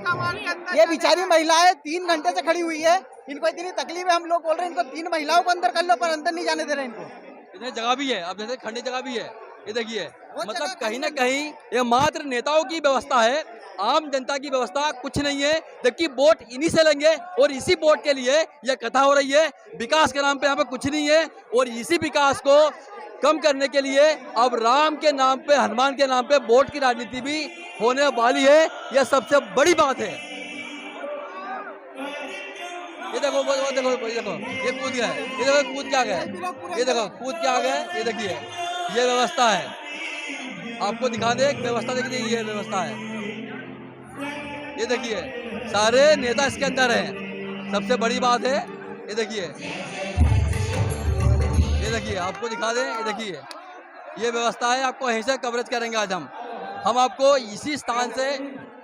ये बेचारी महिलाएं 3 घंटे से खड़ी हुई है, इनको इतनी तकलीफ है। हम लोग बोल रहे हैं इनको 3 महिलाओं को अंदर कर लो, पर अंदर नहीं जाने दे रहे इनको। इतने जगह भी है, अब जैसे खंडी जगह भी है, ये देखिए, मतलब कहीं ना कहीं ये मात्र नेताओं की व्यवस्था है, आम जनता की व्यवस्था कुछ नहीं है। जबकि वोट इन्हीं से लेंगे, और इसी वोट के लिए यह कथा हो रही है। विकास के नाम पे यहाँ पे कुछ नहीं है, और इसी विकास को कम करने के लिए अब राम के नाम पे, हनुमान के नाम पे वोट की राजनीति भी होने वाली है। यह सबसे बड़ी बात है। ये देखो, वो देखो, ये कूद गया है, ये देखो कूद क्या गया, ये देखो कूद क्या गया, ये देखिए, ये व्यवस्था है। आपको दिखा दे, एक व्यवस्था देखिए, ये व्यवस्था है, ये देखिए सारे नेता इसके अंदर हैं। सबसे बड़ी बात है, ये देखिए, आपको दिखा दें, ये देखिए, ये व्यवस्था है। आपको यहीं से कवरेज करेंगे आज हम आपको इसी स्थान से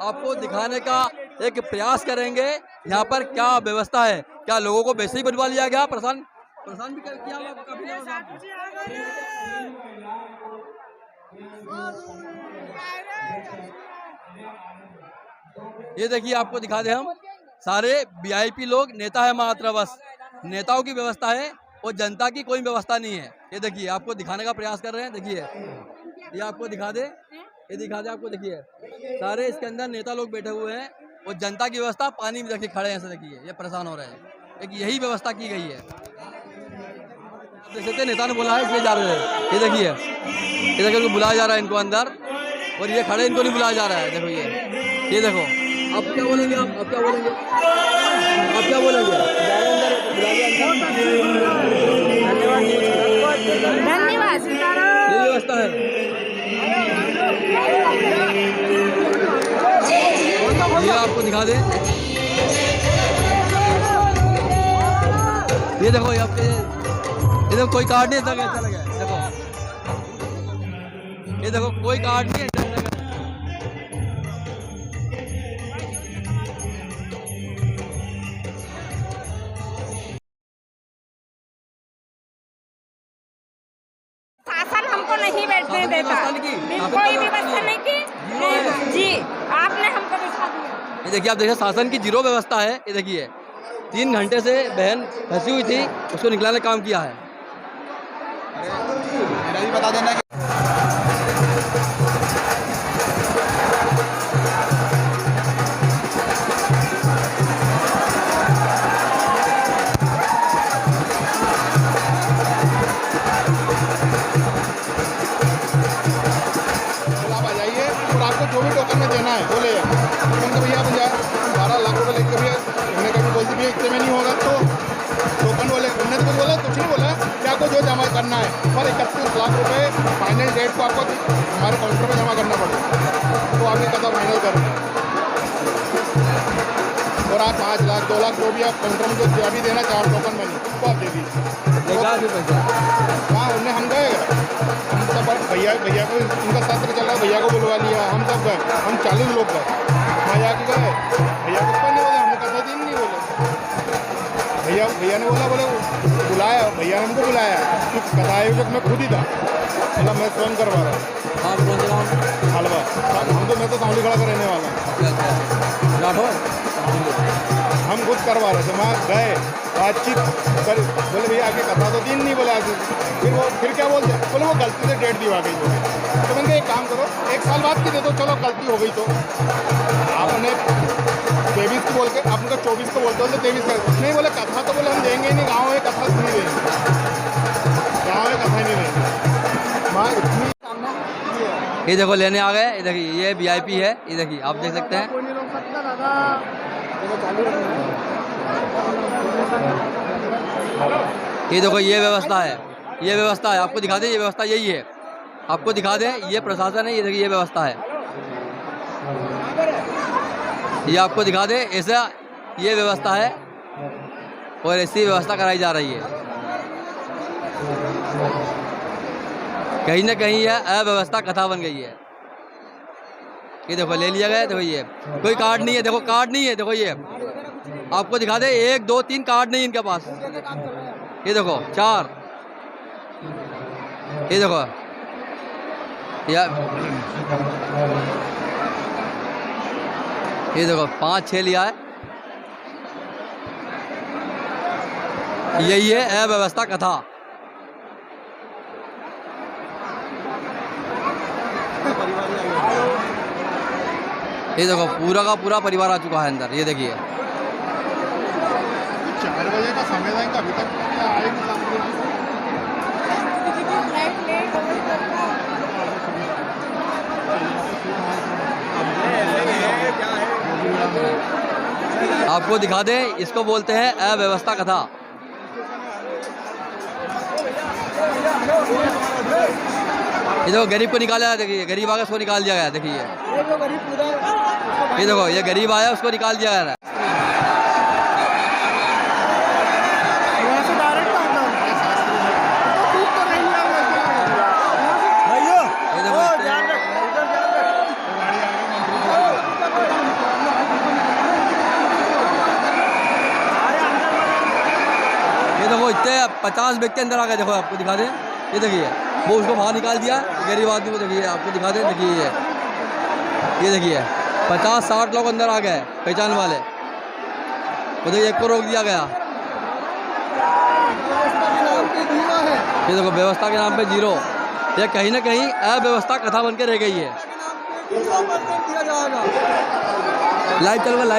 आपको दिखाने का एक प्रयास करेंगे यहाँ पर क्या व्यवस्था है। क्या लोगों को वैसे ही बनवा लिया गया? परेशान भी किया ये देखिए, आपको दिखा दे, हम सारे VIP लोग नेता है मात्र, बस नेताओं की व्यवस्था है और जनता की कोई व्यवस्था नहीं है। ये देखिए, आपको दिखाने का प्रयास कर रहे हैं। देखिए, ये आपको दिखा दे, ये दिखा दे आपको, देखिए सारे इसके अंदर नेता लोग बैठे हुए हैं और जनता की व्यवस्था पानी में देखिए खड़े हैं, ऐसे देखिए, ये परेशान हो रहे हैं। एक यही व्यवस्था की गई है। देख सकते नेता ने बोला है इसलिए जा रहे हैं। ये देखिए, ये देखिए, बुलाया जा रहा है इनको अंदर, और ये खड़े, इनको नहीं बुलाया जा रहा है। देखो ये देखो, आप क्या बोलेंगे? आप क्या बोलेंगे? आप क्या बोलेंगे? धन्यवाद। ये व्यवस्था है। ये आपको दिखा दे, ये देखो, यहाँ पे ये देखो, कोई कार्ड नहीं है, ऐसा लगा है। देखो, ये देखो, कोई कार्ड नहीं है। शासन हमको नहीं बैठने देता, कोई व्यवस्था नहीं की जी, आपने हमको बिठा दिया। ये देखिए, आप देखिए शासन की जीरो व्यवस्था है। ये देखिए 3 घंटे से बहन फंसी हुई थी, उसको निकलाने का काम किया है। मेरा भी बता देना आप आ जाइए और आपको जो भी टोकन में देना है वो ले टोकन का भैया 12 लाख रुपए लेकर भैया हमने कभी बोल दी भैया इतने में नहीं होगा तो टोकन बोले, हमने तो कुछ बोला, कुछ नहीं बोला कि आपको जो जमा करना है पर 31 लाख रुपए फाइनल डेट को आपको हमारे काउंटर पे जमा करना पड़ेगा। तो आपने कदम फाइनल कर और आप 5 लाख 2 लाख जो भी आप काउंटर में जो भी देना चाहो टोकन मनी उसको आप दे दीजिए। हाँ उनने हम गए, हम सब भैया को उनका सत्र चल रहा, भैया को बुलवा लिया, हम सब गए, हम 40 लोग गए, भैया के गए, भैया को नहीं बोले, हमने कथा दिन नहीं बोले, भैया ने बोले बुलाया, भैया ने हमको बुलाया कि कथा आयोजक मैं खुद ही था, मतलब मैं स्वयं करवा रहा हूँ हलवा। मैं तो सामने खड़ा कर रहने वाला हूँ, हम खुद करवा रहे थे। वहाँ गए, बातचीत कर, बोले भैया आगे कथा तो दिन नहीं बोला। फिर क्या बोलते, बोले वो गलती से डेट दिवा गई। तो मैंने एक काम करो 1 साल बाद की दे दो, चलो गलती हो गई तो आपने 23 को बोल के आप उनका 24 को बोलते हो तो 23 का नहीं बोले कथा, तो बोले हम देंगे ही नहीं, गाँव में कथा नहीं देंगे, गाँव में कथा नहीं देंगे। वहाँ इतनी ये देखो लेने आ गए। ये देखिए ये VIP है, ये देखिए आप देख सकते हैं। ये देखो ये व्यवस्था है, ये व्यवस्था है, आपको दिखा दें, ये व्यवस्था यही है, आपको दिखा दें, ये प्रशासन है। ये देखिए ये व्यवस्था है, ये आपको दिखा दें, ऐसा ये व्यवस्था है और ऐसी व्यवस्था कराई जा रही है। कहीं ना कहीं यह अव्यवस्था कथा बन गई है। ये देखो ले लिया गया, देखो ये कोई कार्ड नहीं है, देखो कार्ड नहीं है, देखो ये आपको दिखा दे 1 2 3 कार्ड नहीं इनके पास। ये देखो 4, ये देखो ये देखो 5 6 लिया है। यही है अव्यवस्था कथा। ये देखो पूरा का पूरा परिवार आ चुका है अंदर। ये देखिए 4 बजे का समय था इनका, अभी तक आए आपको दिखा दें, इसको बोलते हैं अव्यवस्था कथा। ये देखो गरीब को निकाला है, देखिए गरीब आगे उसको निकाल दिया गया। देखिए ये देखो ये गरीब आया उसको निकाल दिया गया। ये देखो इतने 50 व्यक्ति अंदर आ गए। देखो आपको दिखा दें, ये देखिए वो उसको बाहर निकाल दिया गरीब आदमी को। देखिए आपको दिखा दें, देखिए ये देखिए 50-60 लोग अंदर आ गए पहचान वाले। वो देखिए एक को रोक दिया गया। ये देखो व्यवस्था के नाम पे 0। ये कहीं ना कहीं अव्यवस्था कथा बन के रह गई है। लाइव चल रहा,